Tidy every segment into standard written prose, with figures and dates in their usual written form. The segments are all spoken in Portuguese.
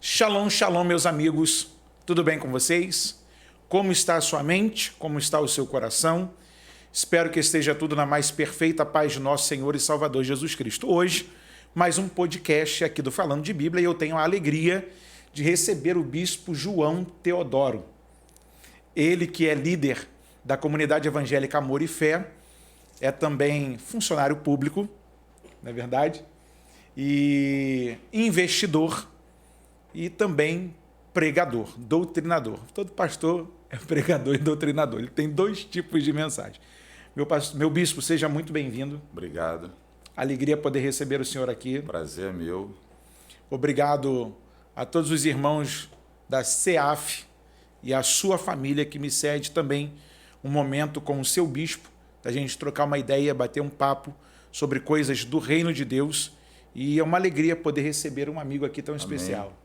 Shalom, shalom, meus amigos. Tudo bem com vocês? Como está a sua mente? Como está o seu coração? Espero que esteja tudo na mais perfeita paz de nosso Senhor e Salvador Jesus Cristo. Hoje, mais um podcast aqui do Falando de Bíblia e eu tenho a alegria de receber o bispo João Teodoro. Ele que é líder da comunidade evangélica Amor e Fé, é também funcionário público, não é verdade? E investidor e também pregador, doutrinador. Todo pastor é pregador e doutrinador. Ele tem dois tipos de mensagem. Meu bispo, seja muito bem-vindo. Obrigado. Alegria poder receber o senhor aqui. Prazer é meu. Obrigado a todos os irmãos da CEAF e a sua família que me cede também um momento com o seu bispo, da gente trocar uma ideia, bater um papo sobre coisas do reino de Deus. E é uma alegria poder receber um amigo aqui tão especial.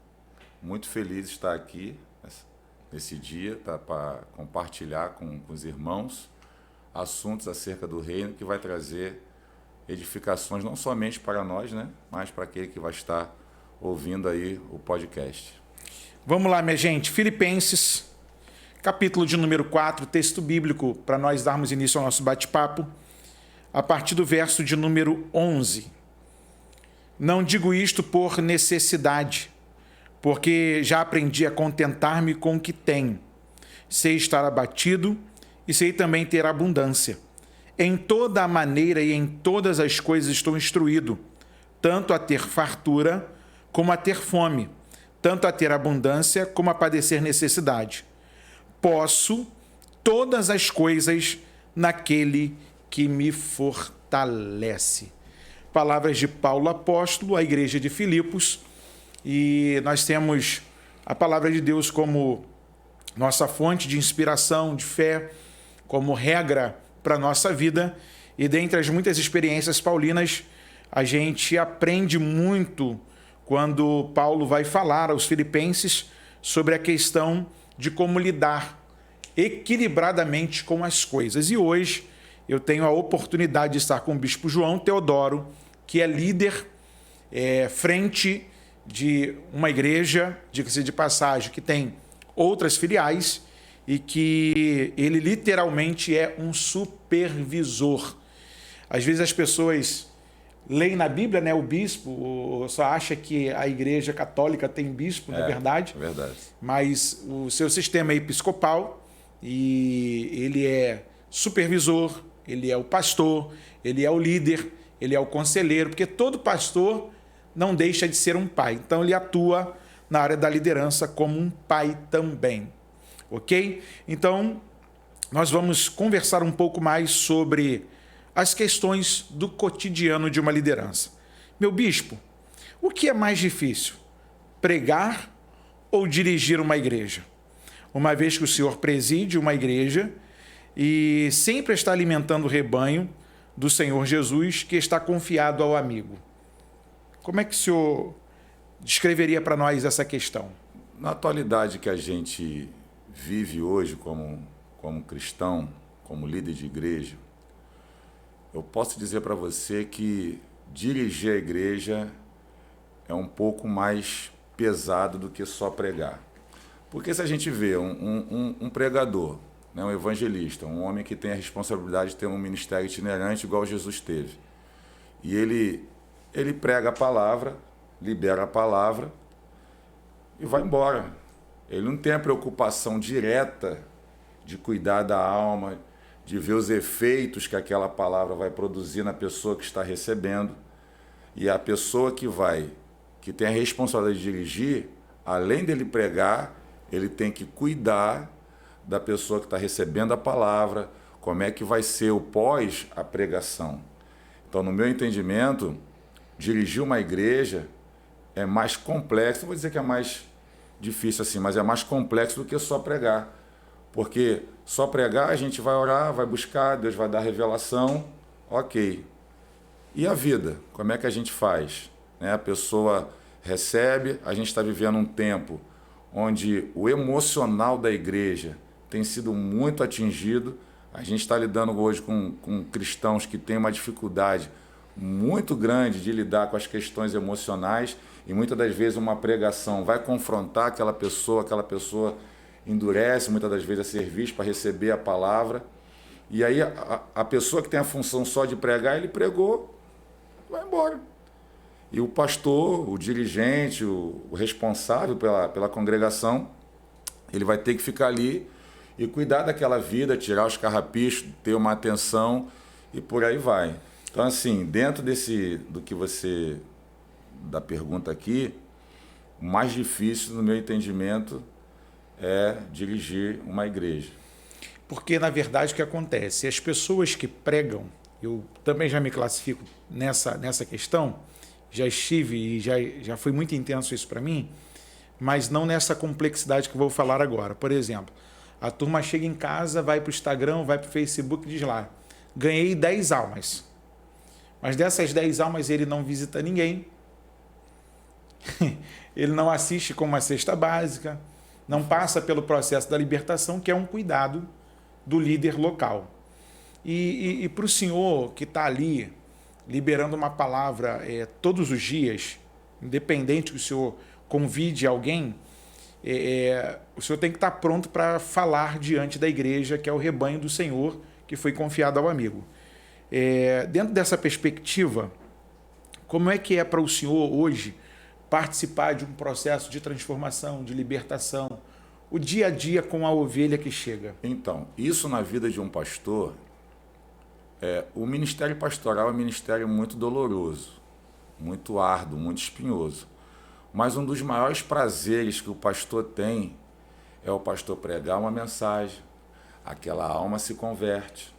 Muito feliz de estar aqui nesse dia, tá, para compartilhar com os irmãos assuntos acerca do reino que vai trazer edificações não somente para nós, né, mas para aquele que vai estar ouvindo aí o podcast. Vamos lá, minha gente. Filipenses, capítulo de número 4, texto bíblico, para nós darmos início ao nosso bate-papo, a partir do verso de número 11. Não digo isto por necessidade, porque já aprendi a contentar-me com o que tenho. Sei estar abatido e sei também ter abundância. Em toda a maneira e em todas as coisas estou instruído, tanto a ter fartura como a ter fome, tanto a ter abundância como a padecer necessidade. Posso todas as coisas naquele que me fortalece. Palavras de Paulo apóstolo à igreja de Filipos, e nós temos a palavra de Deus como nossa fonte de inspiração, de fé, como regra para a nossa vida. E dentre as muitas experiências paulinas, a gente aprende muito quando Paulo vai falar aos filipenses sobre a questão de como lidar equilibradamente com as coisas. E hoje eu tenho a oportunidade de estar com o bispo João Teodoro, que é líder frente de uma igreja, diga-se de passagem, que tem outras filiais e que ele literalmente é um supervisor. Às vezes as pessoas leem na Bíblia, né, o bispo, só acha que a igreja católica tem bispo, não é verdade? É verdade. Mas o seu sistema é episcopal e ele é supervisor, ele é o pastor, ele é o líder, ele é o conselheiro, porque todo pastor não deixa de ser um pai. Então, ele atua na área da liderança como um pai também. Ok? Então, nós vamos conversar um pouco mais sobre as questões do cotidiano de uma liderança. Meu bispo, o que é mais difícil? Pregar ou dirigir uma igreja? Uma vez que o senhor preside uma igreja e sempre está alimentando o rebanho do Senhor Jesus, que está confiado ao amigo. Como é que o senhor descreveria para nós essa questão? Na atualidade que a gente vive hoje como cristão, como líder de igreja, eu posso dizer para você que dirigir a igreja é um pouco mais pesado do que só pregar. Porque se a gente vê um pregador, né, um evangelista, um homem que tem a responsabilidade de ter um ministério itinerante igual Jesus teve, e ele prega a palavra, libera a palavra e vai embora. Ele não tem a preocupação direta de cuidar da alma, de ver os efeitos que aquela palavra vai produzir na pessoa que está recebendo. E a pessoa que tem a responsabilidade de dirigir, além dele pregar, ele tem que cuidar da pessoa que está recebendo a palavra, como é que vai ser o pós a pregação. Então, no meu entendimento, dirigir uma igreja é mais complexo, não vou dizer que é mais difícil assim, mas é mais complexo do que só pregar. Porque só pregar, a gente vai orar, vai buscar, Deus vai dar revelação, ok. E a vida? Como é que a gente faz? Né? A pessoa recebe, a gente está vivendo um tempo onde o emocional da igreja tem sido muito atingido. A gente está lidando hoje com cristãos que têm uma dificuldade muito grande de lidar com as questões emocionais, e muitas das vezes uma pregação vai confrontar aquela pessoa endurece muitas das vezes a serviço para receber a palavra, e aí a pessoa que tem a função só de pregar, ele pregou, vai embora. E o pastor, o dirigente, o responsável pela congregação, ele vai ter que ficar ali e cuidar daquela vida, tirar os carrapichos, ter uma atenção e por aí vai. Então, assim, dentro da pergunta aqui, o mais difícil, no meu entendimento, é dirigir uma igreja. Porque, na verdade, o que acontece? As pessoas que pregam, eu também já me classifico nessa questão, já estive e já foi muito intenso isso para mim, mas não nessa complexidade que eu vou falar agora. Por exemplo, a turma chega em casa, vai para o Instagram, vai para o Facebook e diz lá, ganhei 10 almas. Mas dessas 10 almas ele não visita ninguém, ele não assiste com uma cesta básica, não passa pelo processo da libertação, que é um cuidado do líder local. E para o senhor que está ali, liberando uma palavra todos os dias, independente que o senhor convide alguém, o senhor tem que estar pronto para falar diante da igreja, que é o rebanho do Senhor, que foi confiado ao amigo. Dentro dessa perspectiva, como é que é para o senhor hoje participar de um processo de transformação, de libertação, o dia a dia com a ovelha que chega? Então, isso na vida de um pastor, o ministério pastoral é um ministério muito doloroso, muito árduo, muito espinhoso. Mas um dos maiores prazeres que o pastor tem é o pastor pregar uma mensagem, aquela alma se converte,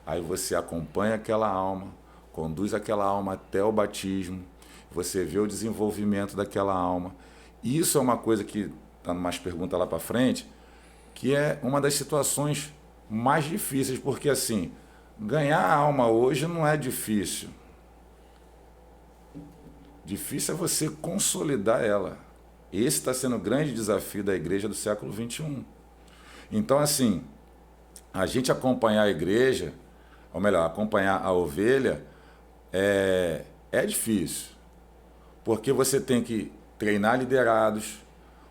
aí você acompanha aquela alma, conduz aquela alma até o batismo, você vê o desenvolvimento daquela alma. E isso é uma coisa que está mais pergunta lá para frente, que é uma das situações mais difíceis, porque assim, ganhar a alma hoje não é difícil. Difícil é você consolidar ela. Esse está sendo o grande desafio da igreja do século XXI. Então, assim, a gente acompanhar a igreja, ou melhor, acompanhar a ovelha, é difícil. Porque você tem que treinar liderados,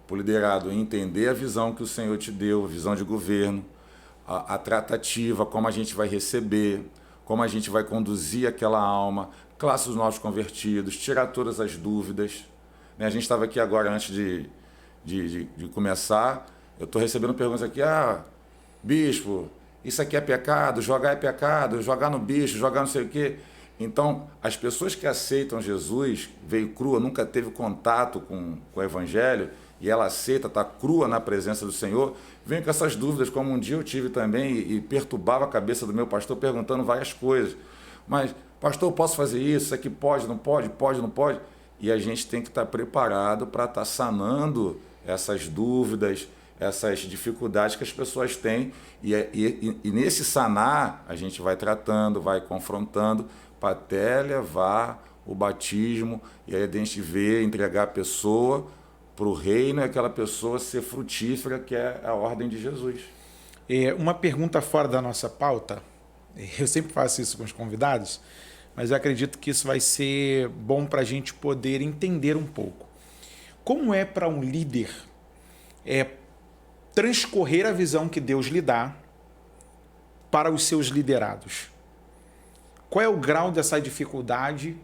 para o liderado entender a visão que o Senhor te deu, a visão de governo, a tratativa, como a gente vai receber, como a gente vai conduzir aquela alma, classe dos novos convertidos, tirar todas as dúvidas. A gente estava aqui agora, antes de começar, eu estou recebendo perguntas aqui, bispo, isso aqui é pecado, jogar no bicho, jogar não sei o quê. Então, as pessoas que aceitam Jesus, veio crua, nunca teve contato com o Evangelho, e ela aceita, está crua na presença do Senhor, vem com essas dúvidas, como um dia eu tive também, e perturbava a cabeça do meu pastor, perguntando várias coisas. Mas, pastor, posso fazer isso aqui pode, não pode, pode, não pode? E a gente tem que estar preparado para estar sanando essas dúvidas, essas dificuldades que as pessoas têm. E nesse sanar, a gente vai tratando, vai confrontando, para até levar o batismo, e aí a gente vê, entregar a pessoa para o reino, e aquela pessoa ser frutífera, que é a ordem de Jesus. Uma pergunta fora da nossa pauta, eu sempre faço isso com os convidados, mas eu acredito que isso vai ser bom para a gente poder entender um pouco. Como é para um líder transcorrer a visão que Deus lhe dá para os seus liderados? Qual é o grau dessa dificuldade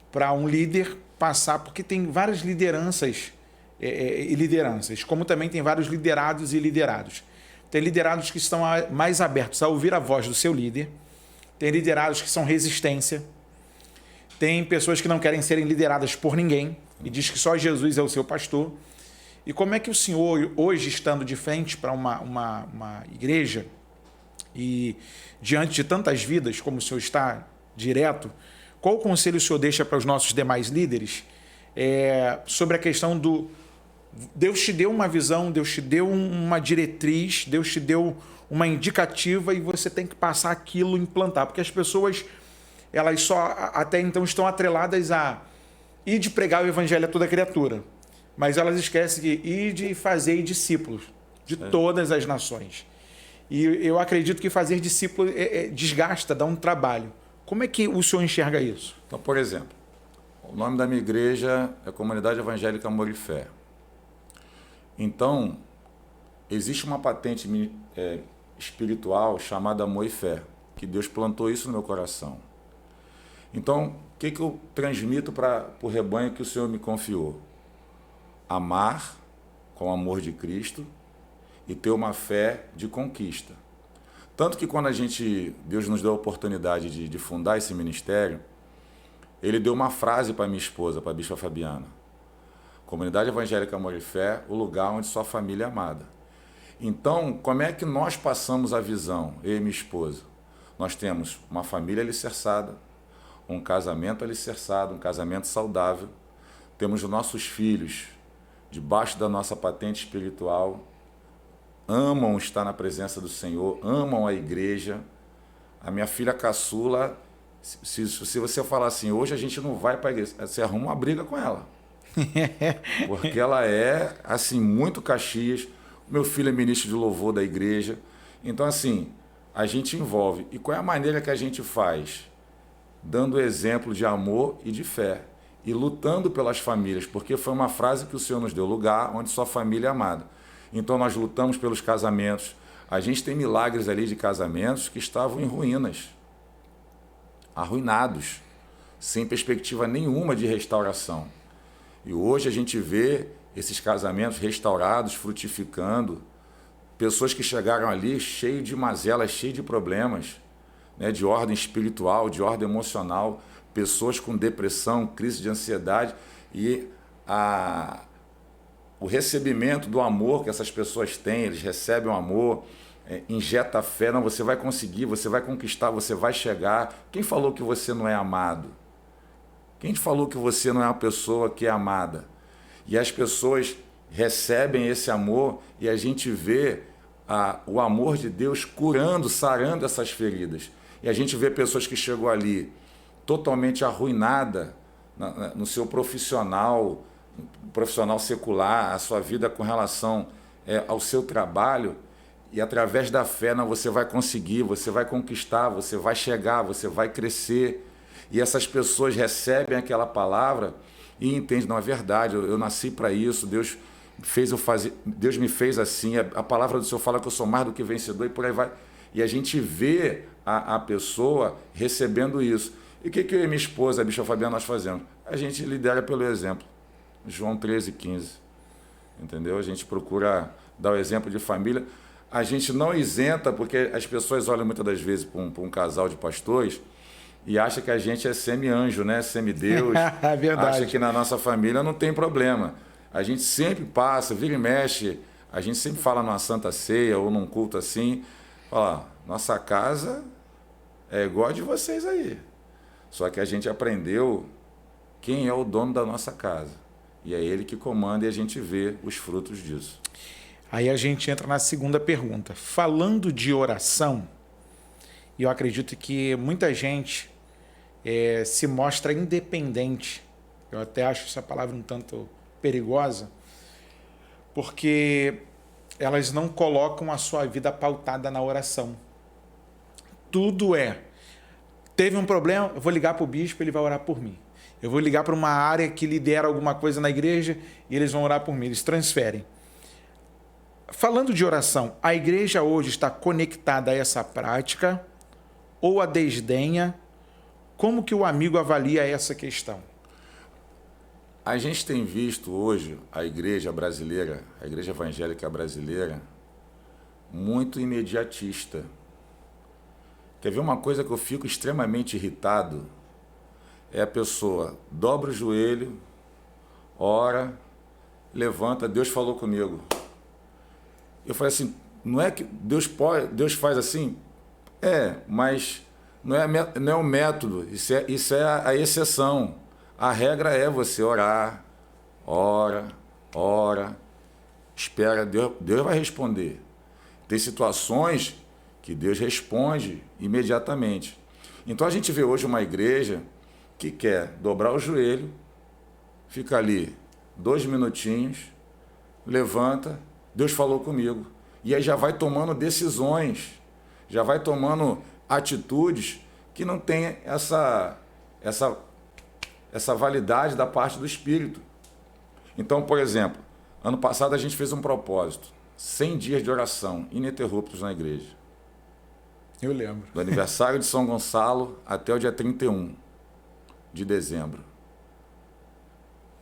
para um líder passar? Porque tem várias lideranças e lideranças, como também tem vários liderados e liderados. Tem liderados que estão mais abertos a ouvir a voz do seu líder, tem liderados que são resistência, tem pessoas que não querem serem lideradas por ninguém e diz que só Jesus é o seu pastor. E como é que o senhor, hoje, estando de frente para uma igreja e diante de tantas vidas, como o senhor está direto, qual o conselho o senhor deixa para os nossos demais líderes sobre a questão do... Deus te deu uma visão, Deus te deu uma diretriz, Deus te deu uma indicativa e você tem que passar aquilo, implantar, porque as pessoas, elas só até então estão atreladas a ir de pregar o evangelho a toda criatura, mas elas esquecem de ir de fazer discípulos de todas as nações. E eu acredito que fazer discípulo desgasta, dá um trabalho. Como é que o senhor enxerga isso? Então, por exemplo, o nome da minha igreja é Comunidade Evangélica Amor e Fé. Então, existe uma patente espiritual chamada amor e fé, que Deus plantou isso no meu coração. Então, o que eu transmito para o rebanho que o Senhor me confiou? Amar com o amor de Cristo e ter uma fé de conquista. Tanto que quando Deus nos deu a oportunidade de fundar esse ministério, Ele deu uma frase para minha esposa, para a Bispa Fabiana. Comunidade Evangélica Amor e Fé, o lugar onde sua família é amada. Então, como é que nós passamos a visão, eu e minha esposa? Nós temos uma família alicerçada, um casamento alicerçado, um casamento saudável. Temos os nossos filhos debaixo da nossa patente espiritual, amam estar na presença do Senhor, amam a igreja. A minha filha caçula, se você falar assim, hoje a gente não vai para a igreja, você arruma uma briga com ela. Porque ela é, assim, muito Caxias. Meu filho é ministro de louvor da igreja. Então, assim, a gente envolve. E qual é a maneira que a gente faz? Dando exemplo de amor e de fé. E lutando pelas famílias, porque foi uma frase que o Senhor nos deu, lugar onde sua família é amada. Então, nós lutamos pelos casamentos. A gente tem milagres ali de casamentos que estavam em ruínas, arruinados, sem perspectiva nenhuma de restauração. E hoje a gente vê esses casamentos restaurados, frutificando, pessoas que chegaram ali cheias de mazelas, cheias de problemas, né, de ordem espiritual, de ordem emocional, pessoas com depressão, crise de ansiedade, e o recebimento do amor que essas pessoas têm, eles recebem o amor, injeta fé, não, você vai conseguir, você vai conquistar, você vai chegar. Quem falou que você não é amado? Quem te falou que você não é uma pessoa que é amada? E as pessoas recebem esse amor e a gente vê o amor de Deus curando, sarando essas feridas. E a gente vê pessoas que chegou ali totalmente arruinada no seu profissional secular, a sua vida com relação ao seu trabalho, e através da fé você vai conseguir, você vai conquistar, você vai chegar, você vai crescer. E essas pessoas recebem aquela palavra e entendem, não é verdade, eu nasci para isso, Deus me fez assim, a palavra do Senhor fala que eu sou mais do que vencedor, e por aí vai. E a gente vê a pessoa recebendo isso. E o que eu e minha esposa, a Bispa Fabiana, nós fazemos? A gente lidera pelo exemplo. João 13:15. Entendeu? A gente procura dar o exemplo de família. A gente não isenta, porque as pessoas olham muitas das vezes para um casal de pastores e acham que a gente é semi-anjo, né? Semi-deus. É verdade. Acha que na nossa família não tem problema. A gente sempre passa, vira e mexe, a gente sempre fala numa santa ceia ou num culto assim, fala, nossa casa é igual a de vocês aí. Só que a gente aprendeu quem é o dono da nossa casa. E é ele que comanda e a gente vê os frutos disso. Aí a gente entra na segunda pergunta. Falando de oração, eu acredito que muita gente se mostra independente. Eu até acho essa palavra um tanto perigosa, porque elas não colocam a sua vida pautada na oração. Tudo teve um problema, eu vou ligar para o bispo, ele vai orar por mim. Eu vou ligar para uma área que lidera alguma coisa na igreja e eles vão orar por mim, eles transferem. Falando de oração, a igreja hoje está conectada a essa prática ou a desdenha? Como que o amigo avalia essa questão? A gente tem visto hoje a igreja brasileira, a igreja evangélica brasileira, muito imediatista. Quer ver uma coisa que eu fico extremamente irritado? É a pessoa dobra o joelho, ora, levanta, Deus falou comigo. Eu falei assim, não é que Deus faz assim? Mas não é o método, isso é a exceção. A regra é você orar, ora, espera, Deus vai responder. Tem situações que Deus responde imediatamente. Então a gente vê hoje uma igreja que quer dobrar o joelho, fica ali 2 minutinhos, levanta, Deus falou comigo. E aí já vai tomando decisões, já vai tomando atitudes que não tem essa validade da parte do Espírito. Então, por exemplo, ano passado a gente fez um propósito, 100 dias de oração ininterruptos na igreja. Eu lembro. Do aniversário de São Gonçalo até o dia 31 de dezembro.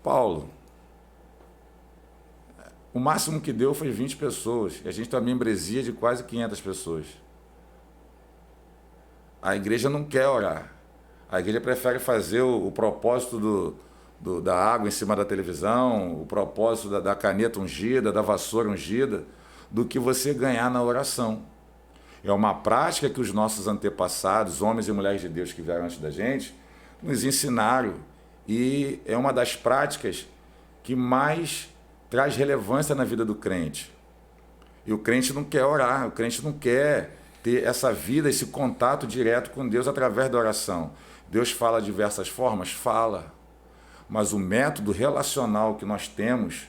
Paulo, o máximo que deu foi 20 pessoas. E a gente tem uma membresia de quase 500 pessoas. A igreja não quer orar. A igreja prefere fazer o propósito da água em cima da televisão, o propósito da caneta ungida, da vassoura ungida, do que você ganhar na oração. É uma prática que os nossos antepassados, homens e mulheres de Deus que vieram antes da gente, nos ensinaram. E é uma das práticas que mais traz relevância na vida do crente. E o crente não quer orar, o crente não quer ter essa vida, esse contato direto com Deus através da oração. Deus fala de diversas formas? Fala. Mas o método relacional que nós temos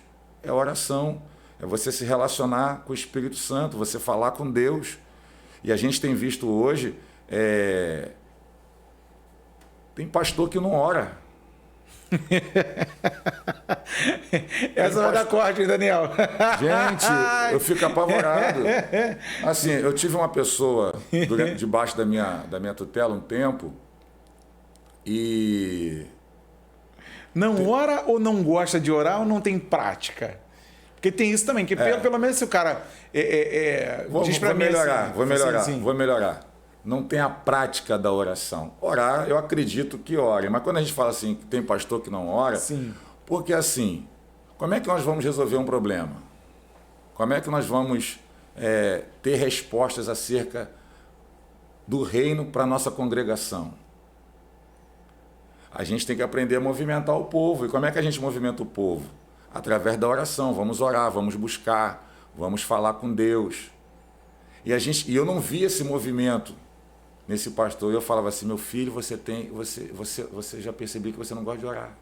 é a oração. É você se relacionar com o Espírito Santo, você falar com Deus. E a gente tem visto hoje, tem pastor que não ora. Essa vai dar corte, Daniel. Gente, eu fico apavorado. Assim, eu tive uma pessoa debaixo da minha tutela um tempo e... Não ora ou não gosta de orar ou não tem prática? Porque tem isso também, que pelo menos se o cara diz para mim vou melhorar. Não tem a prática da oração. Orar, eu acredito que ore. Mas quando a gente fala assim, que tem pastor que não ora, sim. Porque assim, como é que nós vamos resolver um problema? Como é que nós vamos ter respostas acerca do reino para a nossa congregação? A gente tem que aprender a movimentar o povo. E como é que a gente movimenta o povo? Através da oração. Vamos orar, vamos buscar, vamos falar com Deus. E eu não vi esse movimento nesse pastor. Eu falava assim, meu filho, você já percebeu que você não gosta de orar.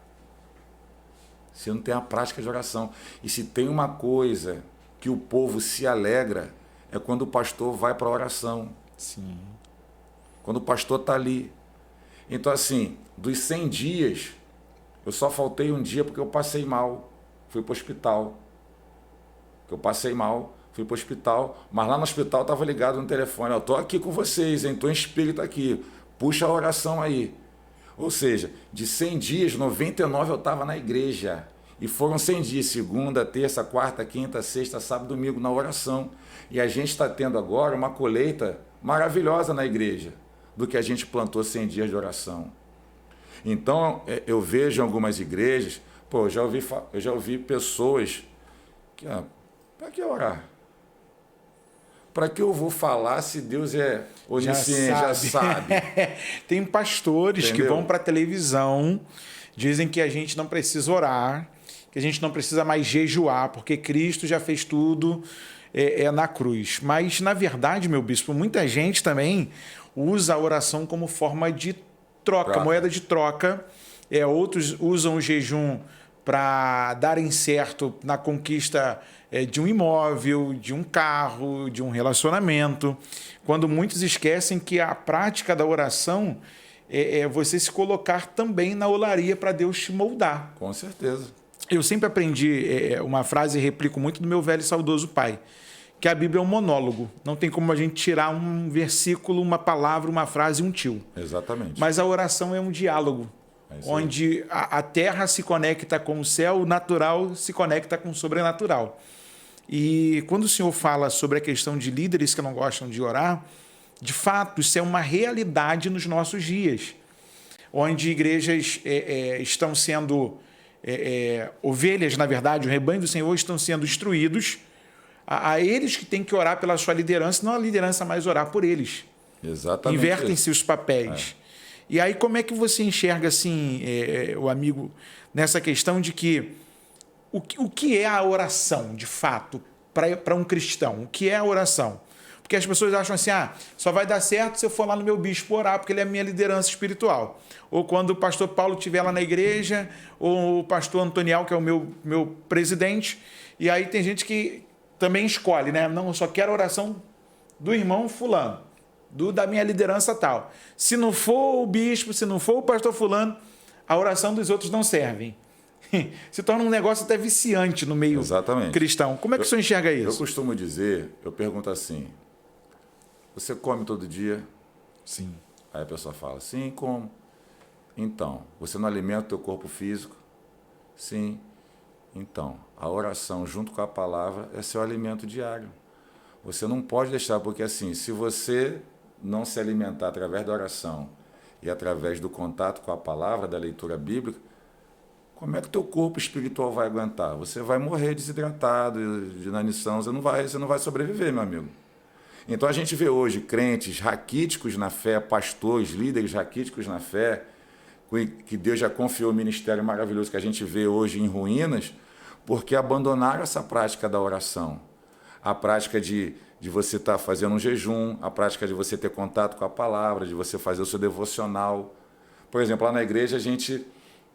Você não tem a prática de oração. E se tem uma coisa que o povo se alegra, é quando o pastor vai para a oração. Sim. Quando o pastor está ali. Então, assim, dos 100 dias, eu só faltei um dia porque eu passei mal. Fui para o hospital. Fui para o hospital, mas lá no hospital estava ligado no telefone. Eu estou aqui com vocês, estou em espírito aqui. Puxa a oração aí. Ou seja, de 100 dias, 99 eu estava na igreja. E foram 100 dias, segunda, terça, quarta, quinta, sexta, sábado, domingo, na oração. E a gente está tendo agora uma colheita maravilhosa na igreja, do que a gente plantou 100 dias de oração. Então, eu vejo em algumas igrejas, eu já ouvi pessoas que, para que orar? Para que eu vou falar se Deus é onisciente, já sabe? Tem pastores, entendeu, que vão para a televisão, dizem que a gente não precisa orar, que a gente não precisa mais jejuar, porque Cristo já fez tudo na cruz. Mas, na verdade, meu bispo, muita gente também usa a oração como forma de troca, moeda de troca. Outros usam o jejum para darem certo na conquista de um imóvel, de um carro, de um relacionamento, quando muitos esquecem que a prática da oração é você se colocar também na olaria para Deus te moldar. Com certeza. Eu sempre aprendi uma frase e replico muito do meu velho e saudoso pai, que a Bíblia é um monólogo. Não tem como a gente tirar um versículo, uma palavra, uma frase e um tio. Exatamente. Mas a oração é um diálogo, onde a terra se conecta com o céu, o natural se conecta com o sobrenatural. E quando o senhor fala sobre a questão de líderes que não gostam de orar, de fato, isso é uma realidade nos nossos dias, onde igrejas estão sendo ovelhas, na verdade, o rebanho do Senhor estão sendo instruídos a eles que têm que orar pela sua liderança, não a liderança mais orar por eles. Exatamente. Invertem-se os papéis. E aí como é que você enxerga, assim, o amigo, nessa questão de que o que é a oração, de fato, para um cristão? O que é a oração? Porque as pessoas acham assim, só vai dar certo se eu for lá no meu bispo orar, porque ele é a minha liderança espiritual. Ou quando o pastor Paulo estiver lá na igreja, ou o pastor Antonial, que é o meu presidente. E aí tem gente que também escolhe, né? Não, eu só quero a oração do irmão fulano. da minha liderança tal. Se não for o bispo, se não for o pastor fulano, a oração dos outros não serve. Se torna um negócio até viciante no meio Exatamente. cristão. Como é que o senhor enxerga isso? Eu costumo dizer, eu pergunto assim, você come todo dia? Sim. Aí a pessoa fala, sim, como? Então, você não alimenta o teu corpo físico? Sim. Então, a oração junto com a palavra é seu alimento diário. Você não pode deixar, porque assim, se você não se alimentar através da oração e através do contato com a palavra, da leitura bíblica, como é que o teu corpo espiritual vai aguentar? Você vai morrer desidratado, de inanição, você não vai sobreviver, meu amigo. Então a gente vê hoje crentes raquíticos na fé, pastores, líderes raquíticos na fé, que Deus já confiou o ministério maravilhoso que a gente vê hoje em ruínas, porque abandonaram essa prática da oração. A prática de você estar fazendo um jejum, a prática de você ter contato com a palavra, de você fazer o seu devocional. Por exemplo, lá na igreja a gente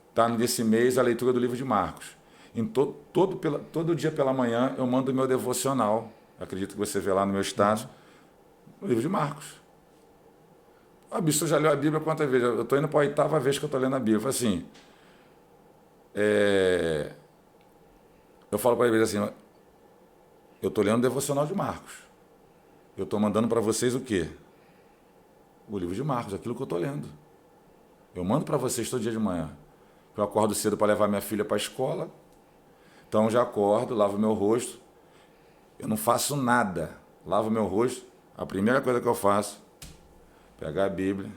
está nesse mês a leitura do livro de Marcos. Todo dia pela manhã eu mando o meu devocional, acredito que você vê lá no meu status, o livro de Marcos. Ah, bicho, já leu a Bíblia quantas vezes? Eu estou indo para a 8ª vez que eu estou lendo a Bíblia. Eu falo assim, eu falo para eles assim, eu estou lendo o devocional de Marcos. Eu estou mandando para vocês o quê? O livro de Marcos, aquilo que eu estou lendo. Eu mando para vocês todo dia de manhã. Eu acordo cedo para levar minha filha para a escola. Então já acordo, lavo meu rosto. Eu não faço nada. Lavo meu rosto. A primeira coisa que eu faço, pegar a Bíblia,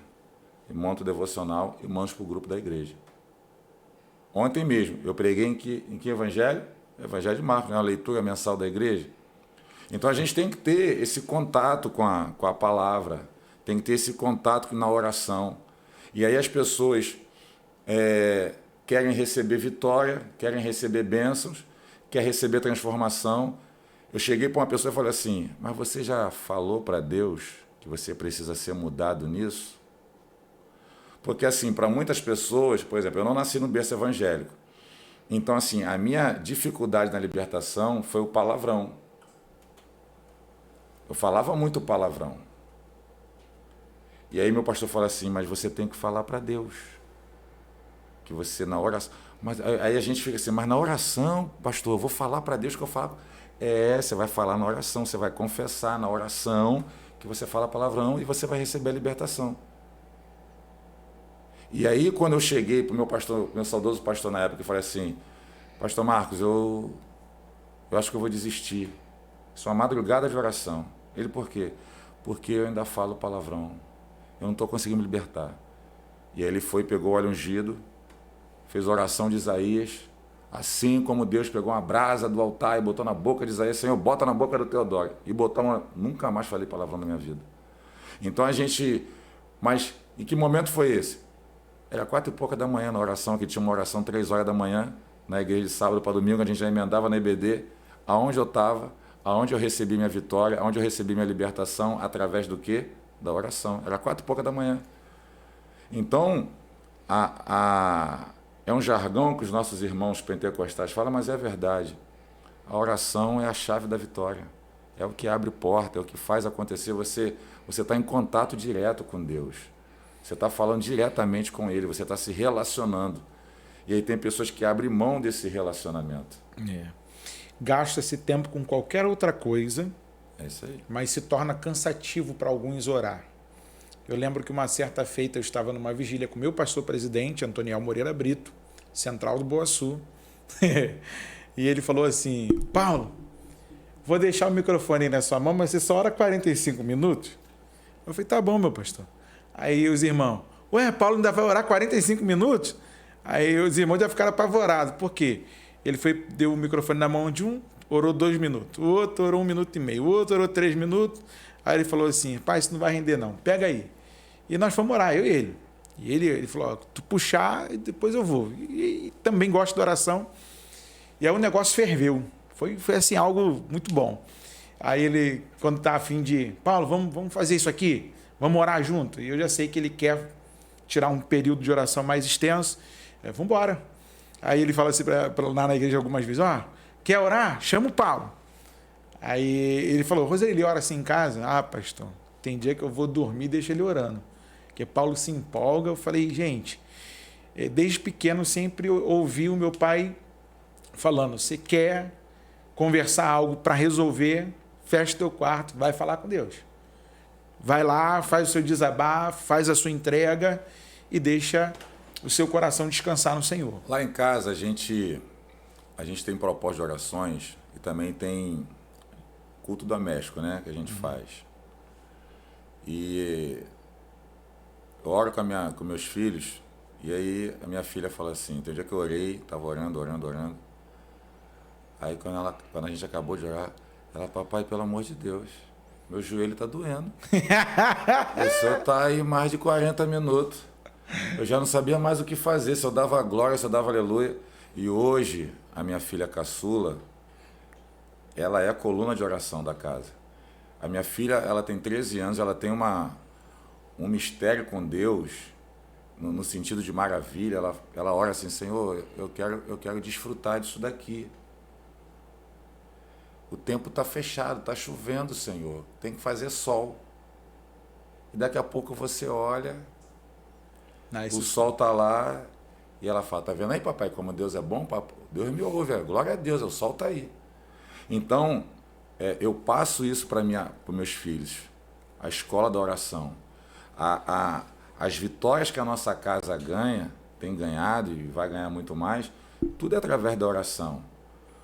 e monto o devocional e mando para o grupo da igreja. Ontem mesmo, eu preguei em que evangelho? Evangelho de Marcos, né? A leitura mensal da igreja. Então a gente tem que ter esse contato com a palavra, tem que ter esse contato na oração. E aí as pessoas querem receber vitória, querem receber bênçãos, querem receber transformação. Eu cheguei para uma pessoa e falei assim, mas você já falou para Deus que você precisa ser mudado nisso? Porque assim, para muitas pessoas, por exemplo, eu não nasci no berço evangélico. Então assim, a minha dificuldade na libertação foi o palavrão. Eu falava muito palavrão. E aí meu pastor fala assim, mas você tem que falar para Deus. Que você na oração... Mas aí a gente fica assim, mas na oração, pastor, eu vou falar para Deus que eu falo... você vai falar na oração, você vai confessar na oração que você fala palavrão e você vai receber a libertação. E aí quando eu cheguei para o meu pastor, meu saudoso pastor na época, eu falei assim, pastor Marcos, eu acho que eu vou desistir. Isso é uma madrugada de oração. Ele, por quê? Porque eu ainda falo palavrão. Eu não estou conseguindo me libertar. E aí ele foi, pegou o óleo ungido, fez a oração de Isaías, assim como Deus pegou uma brasa do altar e botou na boca de Isaías, Senhor, bota na boca do Teodoro. E nunca mais falei palavrão na minha vida. Então mas em que momento foi esse? Era 4h pouca da manhã na oração, que tinha uma oração 3 horas da manhã, na igreja de sábado para domingo, a gente já emendava na EBD, aonde eu estava, aonde eu recebi minha vitória, aonde eu recebi minha libertação, através do quê? Da oração. Era 4h pouca da manhã. Então, é um jargão que os nossos irmãos pentecostais falam, mas é verdade. A oração é a chave da vitória. É o que abre porta, é o que faz acontecer. Você está em contato direto com Deus. Você está falando diretamente com Ele, você está se relacionando. E aí tem pessoas que abrem mão desse relacionamento. Gasta esse tempo com qualquer outra coisa, É isso aí. mas se torna cansativo para alguns orar. Eu lembro que uma certa feita eu estava numa vigília com o meu pastor presidente, Antoniel Moreira Brito, Central do Boa Sul. E ele falou assim, Paulo, vou deixar o microfone aí na sua mão, mas você só ora 45 minutos? Eu falei, tá bom, meu pastor. Aí os irmãos, ué, Paulo ainda vai orar 45 minutos? Aí os irmãos já ficaram apavorados. Por quê? Ele deu o microfone na mão de um, orou 2 minutos. O outro orou 1 minuto e meio. O outro orou 3 minutos. Aí ele falou assim, pai, isso não vai render não. Pega aí. E nós fomos orar, eu e ele. E ele falou, tu puxar e depois eu vou. E também gosto de oração. E aí o negócio ferveu. Foi assim, algo muito bom. Aí ele, quando está a fim de, Paulo, vamos fazer isso aqui? Vamos orar junto? E eu já sei que ele quer tirar um período de oração mais extenso. Vamos embora. Aí ele fala assim para lá na igreja algumas vezes, quer orar? Chama o Paulo. Aí ele falou, Roseli, ora assim em casa? Ah, pastor, Tem dia que eu vou dormir e deixo ele orando. Porque Paulo se empolga. Eu falei, gente, desde pequeno sempre ouvi o meu pai falando, você quer conversar algo para resolver, fecha teu quarto, vai falar com Deus. Vai lá, faz o seu desabafo, faz a sua entrega e deixa o seu coração descansar no Senhor. Lá em casa a gente tem propósito de orações e também tem culto doméstico, né, que a gente faz. E eu oro com meus filhos e aí a minha filha fala assim, tem um dia que eu orei, estava orando. Aí quando a gente acabou de orar, ela, papai, pelo amor de Deus, meu joelho está doendo. O senhor está aí mais de 40 minutos. Eu já não sabia mais o que fazer, se eu dava glória, se eu dava aleluia. E hoje, a minha filha caçula, ela é a coluna de oração da casa. A minha filha, ela tem 13 anos, ela tem um mistério com Deus, no sentido de maravilha. Ela ora assim, Senhor, eu quero desfrutar disso daqui. O tempo está fechado, está chovendo, Senhor. Tem que fazer sol. E daqui a pouco você olha, o sol está lá, e ela fala, tá vendo aí, papai, como Deus é bom? Papai? Deus me ouve, glória a Deus, o sol está aí. Então, eu passo isso para os meus filhos, a escola da oração. As vitórias que a nossa casa tem ganhado e vai ganhar muito mais, tudo é através da oração.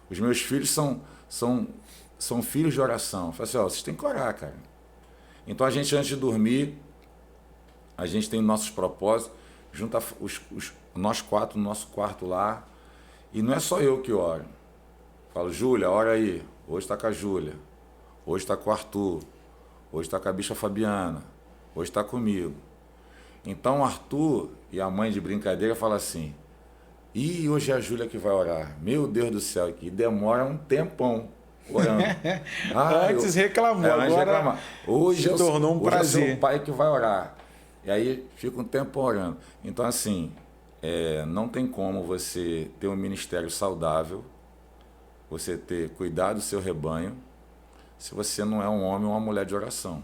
Os meus filhos são filhos de oração. Eu falo assim, vocês têm que orar, cara. Então a gente, antes de dormir, a gente tem nossos propósitos, junta nós 4 no nosso quarto lá, e não é só eu que oro. Falo, Júlia, ora aí. Hoje está com a Júlia, hoje está com o Arthur, hoje está com a bicha Fabiana, hoje está comigo. Então o Arthur e a mãe de brincadeira falam assim, hoje é a Júlia que vai orar. Meu Deus do céu, que demora um tempão orando. Antes reclamou, agora hoje se tornou um prazer. Hoje é o pai que vai orar. E aí fica um tempo orando. Então assim, não tem como você ter um ministério saudável, você ter cuidado do seu rebanho, se você não é um homem ou uma mulher de oração.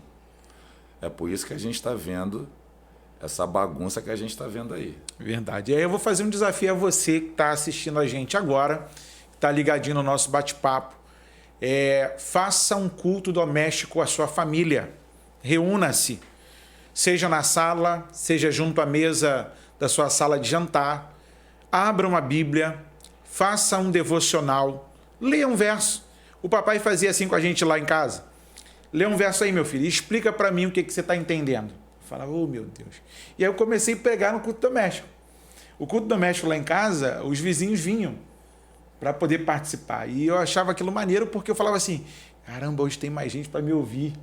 É por isso que a gente está vendo essa bagunça que a gente está vendo aí. Verdade. E aí eu vou fazer um desafio a você que está assistindo a gente agora, que está ligadinho no nosso bate-papo. Faça um culto doméstico à sua família. Reúna-se. Seja na sala, seja junto à mesa da sua sala de jantar. Abra uma Bíblia, faça um devocional, leia um verso. O papai fazia assim com a gente lá em casa. Lê um verso aí, meu filho, e explica para mim o que você está entendendo. Eu falava, oh meu Deus. E aí eu comecei a pregar no culto doméstico. O culto doméstico lá em casa, os vizinhos vinham para poder participar. E eu achava aquilo maneiro porque eu falava assim, caramba, hoje tem mais gente para me ouvir.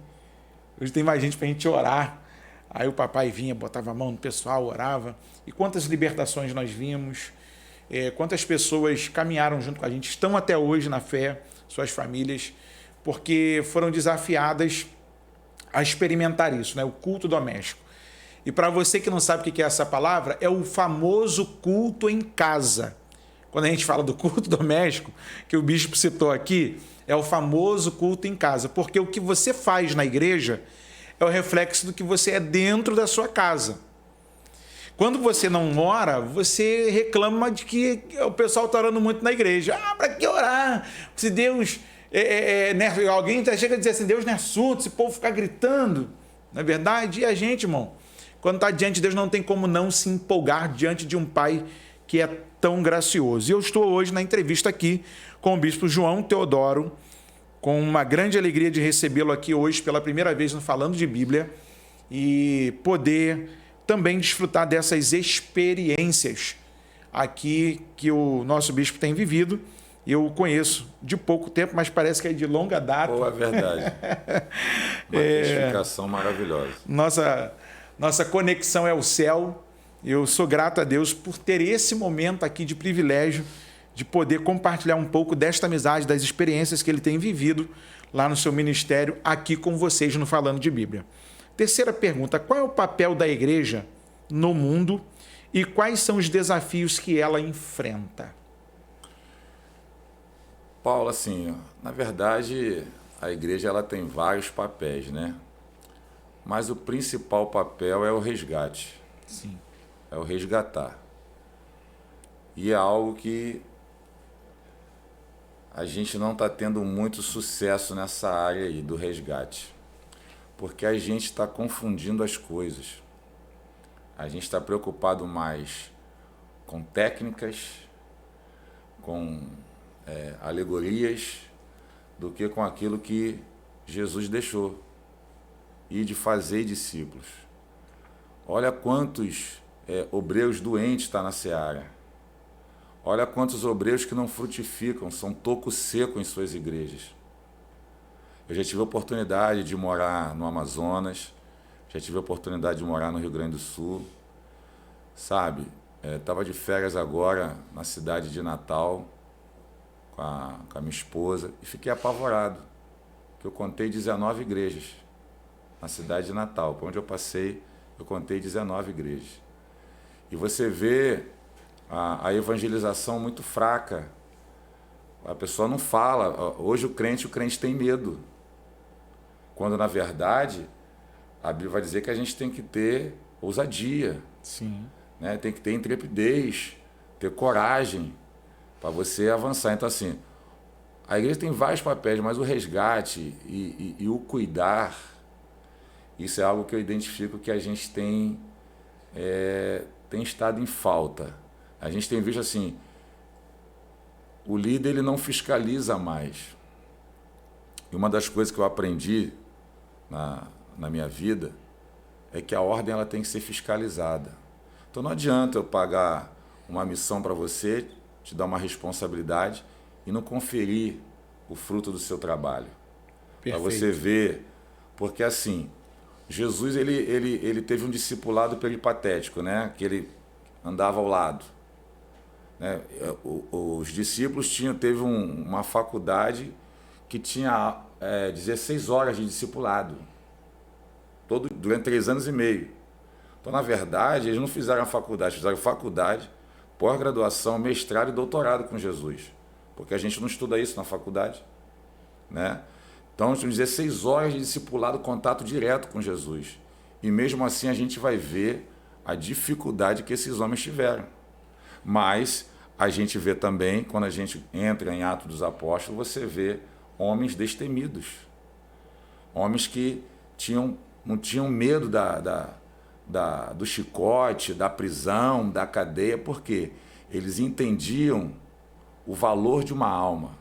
Hoje tem mais gente para a gente orar. Aí o papai vinha, botava a mão no pessoal, orava. E quantas libertações nós vimos, quantas pessoas caminharam junto com a gente, estão até hoje na fé, suas famílias, porque foram desafiadas a experimentar isso, né? O culto doméstico. E para você que não sabe o que é essa palavra, é o famoso culto em casa. Quando a gente fala do culto doméstico, que o bispo citou aqui, é o famoso culto em casa, porque o que você faz na igreja é o reflexo do que você é dentro da sua casa. Quando você não ora, você reclama de que o pessoal está orando muito na igreja. Para que orar? Se Deus... alguém chega a dizer assim, Deus não é surdo, esse povo ficar gritando. Não é verdade? E a gente, irmão, quando está diante de Deus, não tem como não se empolgar diante de um Pai que é tão gracioso. E eu estou hoje na entrevista aqui com o bispo João Teodoro, com uma grande alegria de recebê-lo aqui hoje pela primeira vez no Falando de Bíblia e poder também desfrutar dessas experiências aqui que o nosso bispo tem vivido. Eu conheço de pouco tempo, mas parece que é de longa data. É verdade. Uma testificação maravilhosa. Nossa conexão é o céu. Eu sou grato a Deus por ter esse momento aqui de privilégio de poder compartilhar um pouco desta amizade, das experiências que ele tem vivido lá no seu ministério, aqui com vocês no Falando de Bíblia. Terceira pergunta, qual é o papel da igreja no mundo e quais são os desafios que ela enfrenta? Paulo, assim, na verdade, a igreja ela tem vários papéis, né? mas o principal papel é o resgate. Sim. É o resgatar. E é algo que a gente não está tendo muito sucesso nessa área aí do resgate. Porque a gente está confundindo as coisas. A gente está preocupado mais com técnicas, com alegorias, do que com aquilo que Jesus deixou. E de fazer discípulos. Olha quantos obreiros doentes está na seara. Olha quantos obreiros que não frutificam, são toco seco em suas igrejas. Eu já tive a oportunidade de morar no Amazonas, já tive a oportunidade de morar no Rio Grande do Sul, sabe? Estava de férias agora na cidade de Natal com a minha esposa e fiquei apavorado, que eu contei 19 igrejas na cidade de Natal. Por onde eu passei, eu contei 19 igrejas. E você vê a evangelização muito fraca. A pessoa não fala. Hoje o crente tem medo. Quando, na verdade, a Bíblia vai dizer que a gente tem que ter ousadia. Sim. Né? Tem que ter intrepidez, ter coragem para você avançar. Então, assim, a igreja tem vários papéis, mas o resgate e o cuidar, isso é algo que eu identifico que a gente tem estado em falta. A gente tem visto assim, o líder ele não fiscaliza mais. E uma das coisas que eu aprendi na minha vida é que a ordem ela tem que ser fiscalizada. Então não adianta eu pagar uma missão para você, te dar uma responsabilidade e não conferir o fruto do seu trabalho. Para você ver, porque assim, Jesus ele teve um discipulado peripatético, né? Que ele andava ao lado. Né? Os discípulos teve uma faculdade que tinha 16 horas de discipulado, durante 3 anos e meio. Então, na verdade, eles não fizeram a faculdade, fizeram faculdade, pós-graduação, mestrado e doutorado com Jesus, porque a gente não estuda isso na faculdade, né? Então, são 16 horas de discipulado, contato direto com Jesus. E mesmo assim a gente vai ver a dificuldade que esses homens tiveram. Mas a gente vê também, quando a gente entra em Atos dos Apóstolos, você vê homens destemidos. Homens que não tinham medo do chicote, da prisão, da cadeia, porque eles entendiam o valor de uma alma.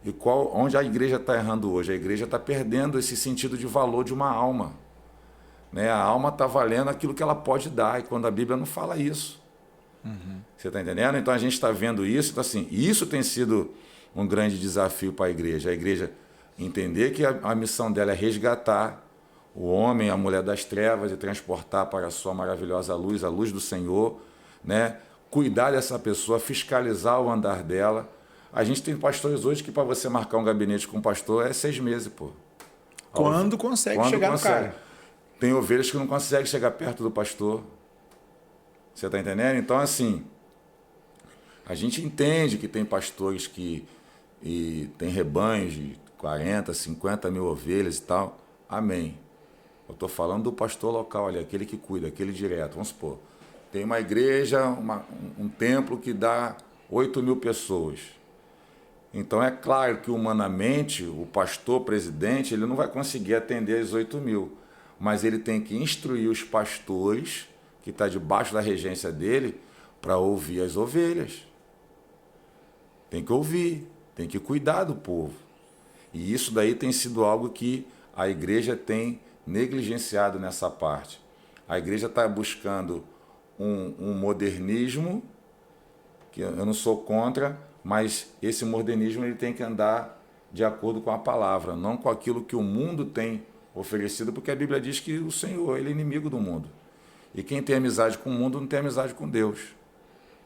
E onde a igreja está errando hoje? A igreja está perdendo esse sentido de valor de uma alma. Né? A alma está valendo aquilo que ela pode dar, e quando a Bíblia não fala isso. Uhum. Você está entendendo? Então a gente está vendo isso. Então, assim, isso tem sido um grande desafio para a igreja. A igreja entender que a missão dela é resgatar o homem, a mulher das trevas e transportar para a sua maravilhosa luz, a luz do Senhor, né? Cuidar dessa pessoa, fiscalizar o andar dela. A gente tem pastores hoje que para você marcar um gabinete com um pastor é 6 meses, pô. Quando consegue chegar no cara. Tem ovelhas que não conseguem chegar perto do pastor. Você está entendendo? Então, assim, a gente entende que tem pastores que tem rebanhos de 40, 50 mil ovelhas e tal. Amém. Eu estou falando do pastor local ali, aquele que cuida, aquele direto. Vamos supor, tem uma igreja, um templo que dá 8 mil pessoas. Então é claro que humanamente o pastor presidente ele não vai conseguir atender as 8 mil, mas ele tem que instruir os pastores que estão debaixo da regência dele para ouvir as ovelhas. Tem que ouvir, tem que cuidar do povo. E isso daí tem sido algo que a igreja tem negligenciado nessa parte. A igreja está buscando um modernismo, que eu não sou contra, mas esse modernismo ele tem que andar de acordo com a palavra, não com aquilo que o mundo tem oferecido, porque a Bíblia diz que o Senhor ele é inimigo do mundo. E quem tem amizade com o mundo não tem amizade com Deus.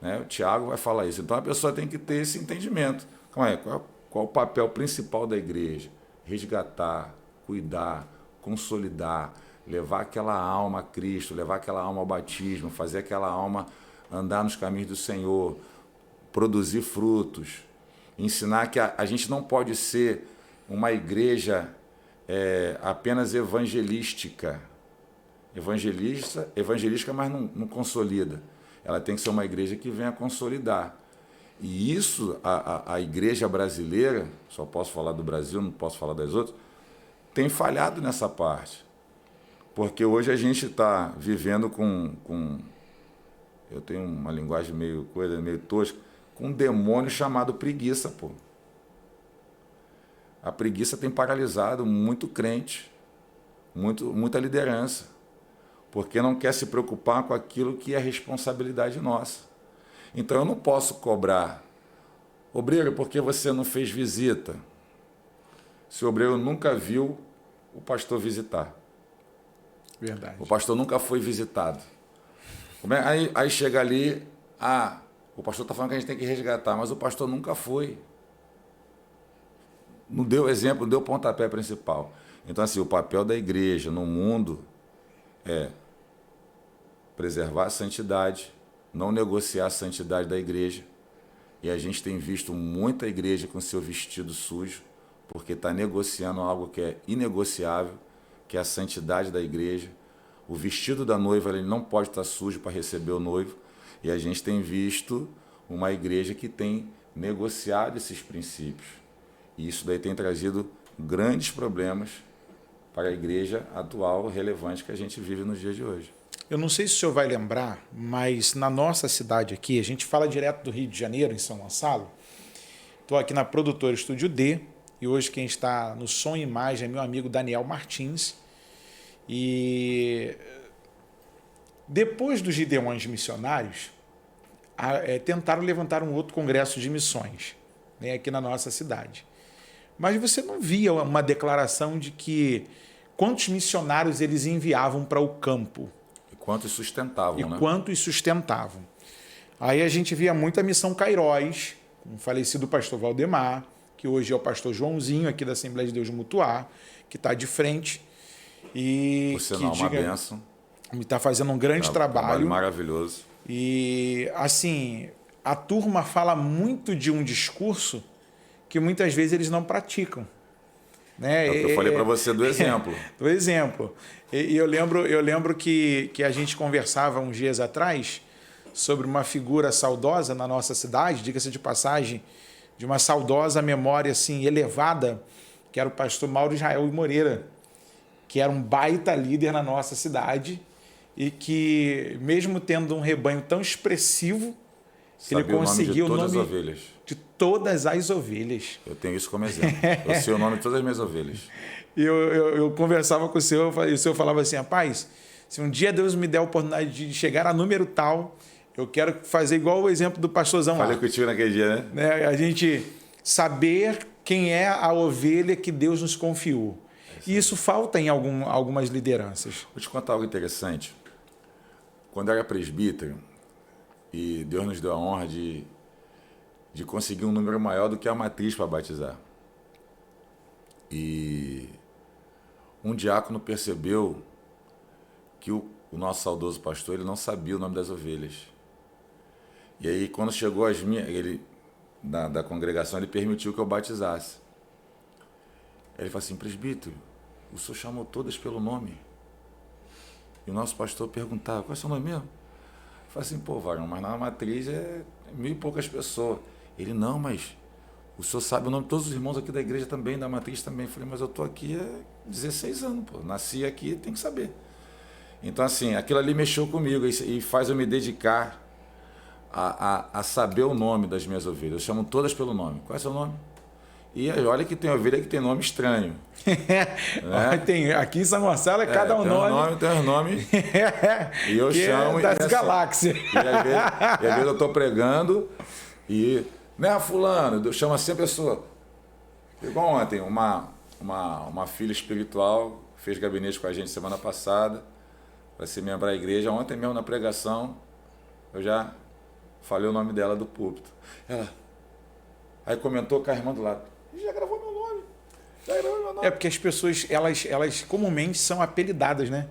Né? O Tiago vai falar isso. Então a pessoa tem que ter esse entendimento. Qual o papel principal da igreja? Resgatar, cuidar, consolidar, levar aquela alma a Cristo, levar aquela alma ao batismo, fazer aquela alma andar nos caminhos do Senhor, produzir frutos, ensinar que a gente não pode ser uma igreja apenas evangelística. evangelística, mas não consolida. Ela tem que ser uma igreja que venha consolidar. E isso, a igreja brasileira, só posso falar do Brasil, não posso falar das outras, tem falhado nessa parte. Porque hoje a gente está vivendo com... Eu tenho uma linguagem meio tosca, com um demônio chamado preguiça, pô. A preguiça tem paralisado muito crente, muita liderança, porque não quer se preocupar com aquilo que é responsabilidade nossa. Então eu não posso cobrar, obreiro, porque você não fez visita, se o obreiro nunca viu o pastor visitar. Verdade. O pastor nunca foi visitado. Aí chega ali, o pastor está falando que a gente tem que resgatar, mas o pastor nunca foi. Não deu exemplo, não deu pontapé principal. Então, assim, o papel da igreja no mundo é preservar a santidade, não negociar a santidade da igreja. E a gente tem visto muita igreja com seu vestido sujo, porque está negociando algo que é inegociável, que é a santidade da igreja. O vestido da noiva ele não pode estar sujo para receber o noivo. E a gente tem visto uma igreja que tem negociado esses princípios. E isso daí tem trazido grandes problemas para a igreja atual, relevante, que a gente vive nos dias de hoje. Eu não sei se o senhor vai lembrar, mas na nossa cidade aqui, a gente fala direto do Rio de Janeiro, em São Gonçalo. Estou aqui na produtora Estúdio D, e hoje quem está no som e imagem é meu amigo Daniel Martins. E depois dos Gideões Missionários, tentaram levantar um outro congresso de missões, né, aqui na nossa cidade. Mas você não via uma declaração de que quantos missionários eles enviavam para o campo. E quantos sustentavam, né? Quantos sustentavam. Aí a gente via muita missão Cairóis, com o falecido pastor Valdemar, que hoje é o pastor Joãozinho, aqui da Assembleia de Deus de Mutuá, que está de frente. E por sinal, uma bênção. Está fazendo um grande trabalho. Maravilhoso. E, assim, a turma fala muito de um discurso que muitas vezes eles não praticam. Né? É o que eu falei para você do exemplo. Do exemplo. E eu lembro que a gente conversava uns dias atrás sobre uma figura saudosa na nossa cidade, diga-se de passagem, de uma saudosa memória assim, elevada, que era o pastor Mauro Israel Moreira, que era um baita líder na nossa cidade e que, mesmo tendo um rebanho tão expressivo, ele conseguiu o nome de todas as ovelhas. Eu tenho isso como exemplo. Eu sei o nome de todas as minhas ovelhas. Eu conversava com o senhor e o senhor falava assim, rapaz, se um dia Deus me der a oportunidade de chegar a número tal, eu quero fazer igual o exemplo do pastorzão lá. Falei contigo naquele dia, né? A gente saber quem é a ovelha que Deus nos confiou. E isso falta em algumas lideranças. Vou te contar algo interessante. Quando eu era presbítero, e Deus nos deu a honra de conseguir um número maior do que a matriz para batizar. E um diácono percebeu que o nosso saudoso pastor ele não sabia o nome das ovelhas. E aí, quando chegou as minhas, da congregação, ele permitiu que eu batizasse. Ele falou assim, presbítero, o senhor chamou todas pelo nome. E o nosso pastor perguntava, qual é o seu nome mesmo? Eu falei assim, pô, varão, mas na matriz é 1.000 e poucas pessoas. Ele, não, mas o senhor sabe o nome de todos os irmãos aqui da igreja também, da matriz também. Eu falei, mas eu estou aqui há 16 anos, pô. Nasci aqui, tem que saber. Então, assim, aquilo ali mexeu comigo e faz eu me dedicar a saber o nome das minhas ovelhas. Eu chamo todas pelo nome. Qual é o seu nome? E olha que tem ovelha que tem nome estranho. Né? Tem, aqui em São Gonçalo é cada um nome. Tem um nome. E eu chamo. Das galáxias. E às vezes eu estou pregando e. Né, fulano? Eu chamo assim a pessoa. Igual ontem, uma filha espiritual fez gabinete com a gente semana passada para se membrar da igreja. Ontem mesmo na pregação eu já falei o nome dela do púlpito. Ela. Aí comentou com a irmã do lado. Já gravou meu nome. É porque as pessoas, elas comumente são apelidadas, né?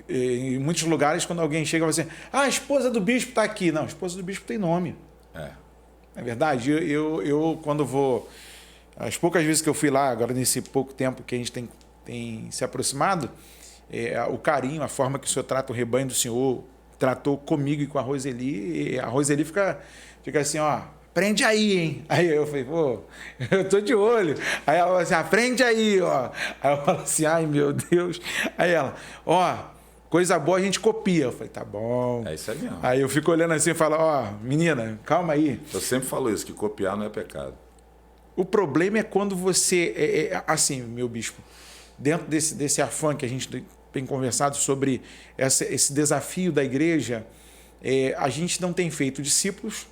Em muitos lugares, quando alguém chega e fala assim, a esposa do bispo está aqui. Não, a esposa do bispo tem nome. É verdade. Eu quando vou... As poucas vezes que eu fui lá, agora nesse pouco tempo que a gente tem se aproximado, o carinho, a forma que o senhor trata o rebanho do senhor, tratou comigo e com a Roseli. E a Roseli fica assim, ó, aprende aí, hein? Aí eu falei, pô, eu tô de olho. Aí ela falou assim, aprende aí, ó. Aí eu falo assim, ai meu Deus. Aí ela, ó, coisa boa a gente copia. Eu falei, tá bom. É isso aí mesmo. Aí eu fico olhando assim e falo, ó, menina, calma aí. Eu sempre falo isso, que copiar não é pecado. O problema é quando você, assim, meu bispo, dentro desse afã que a gente tem conversado sobre esse desafio da igreja, a gente não tem feito discípulos.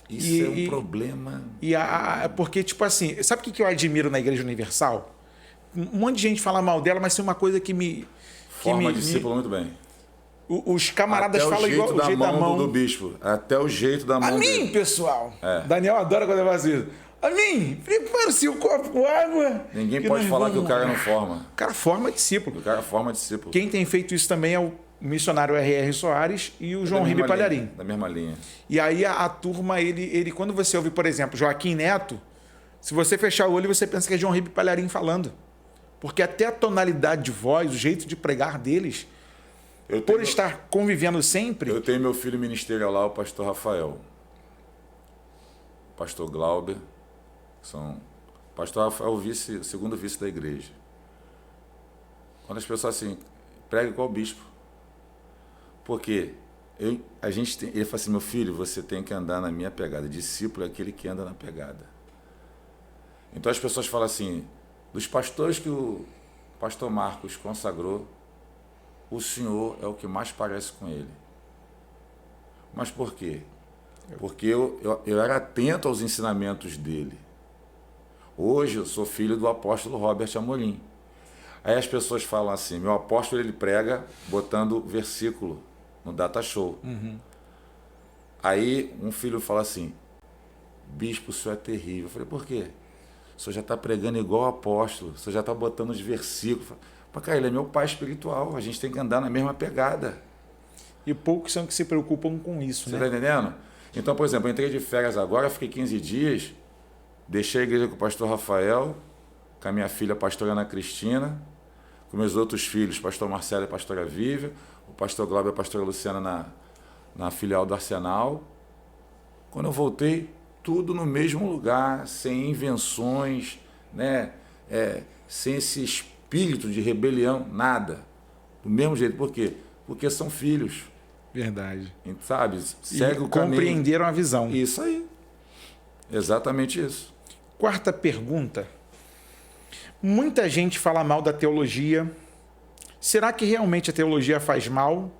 Isso é um problema. Porque, tipo assim, sabe o que eu admiro na Igreja Universal? Um monte de gente fala mal dela, mas tem uma coisa que me... Forma discípulo muito bem. Os camaradas até falam igual o jeito da mão do bispo. Até o jeito da mão dele. Amém, pessoal. Daniel adora quando eu faço isso. Amém, prepara o seu copo com água. Ninguém pode falar que o cara não forma. O cara forma discípulo. O cara forma discípulo. Quem tem feito isso também é o missionário R.R. Soares e o João Ribe Palharim. Da mesma linha. E aí a turma, ele quando você ouve, por exemplo, Joaquim Neto, se você fechar o olho, você pensa que é João Ribe Palharim falando. Porque até a tonalidade de voz, o jeito de pregar deles, por estar convivendo sempre... Eu tenho meu filho ministerial lá, o pastor Rafael. O pastor Glauber. O pastor Rafael é o segundo vice da igreja. Quando as pessoas assim, prega igual bispo. Porque ele fala assim, meu filho, você tem que andar na minha pegada. Discípulo é aquele que anda na pegada. Então as pessoas falam assim, dos pastores que o pastor Marcos consagrou, o senhor é o que mais parece com ele. Mas por quê? Porque eu era atento aos ensinamentos dele. Hoje eu sou filho do apóstolo Robert Amorim. Aí as pessoas falam assim, meu apóstolo ele prega botando versículo no data show. Uhum. Aí um filho fala assim, bispo, o senhor é terrível. Eu falei, por quê? O senhor já está pregando igual o apóstolo, o senhor já está botando os versículos. Falei, cara, ele é meu pai espiritual, a gente tem que andar na mesma pegada. E poucos são que se preocupam com isso, né? Você está entendendo? Então, por exemplo, eu entrei de férias agora, fiquei 15 dias, deixei a igreja com o pastor Rafael, com a minha filha, a pastora Ana Cristina, com meus outros filhos, pastor Marcelo e a pastora Vívia, o pastor Glauber e a pastora Luciana na filial do Arsenal. Quando eu voltei, tudo no mesmo lugar, sem invenções, né? Sem esse espírito de rebelião, nada. Do mesmo jeito. Por quê? Porque são filhos. Verdade. Sabe? Segue o caminho. Compreenderam a visão. Isso aí. Exatamente isso. Quarta pergunta. Muita gente fala mal da teologia. Será que realmente a teologia faz mal?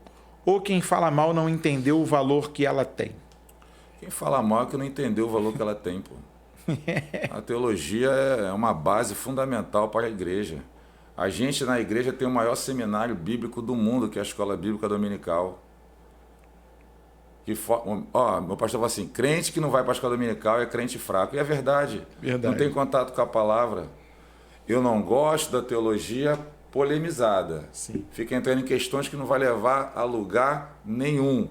Ou quem fala mal não entendeu o valor que ela tem? Quem fala mal é que não entendeu o valor que ela tem, pô. A teologia é uma base fundamental para a igreja. A gente na igreja tem o maior seminário bíblico do mundo, que é a Escola Bíblica Dominical. Meu pastor fala assim, crente que não vai para a escola dominical é crente fraco. E é verdade. Não tem contato com a palavra. Eu não gosto da teologia polemizada. Sim. Fica entrando em questões que não vai levar a lugar nenhum.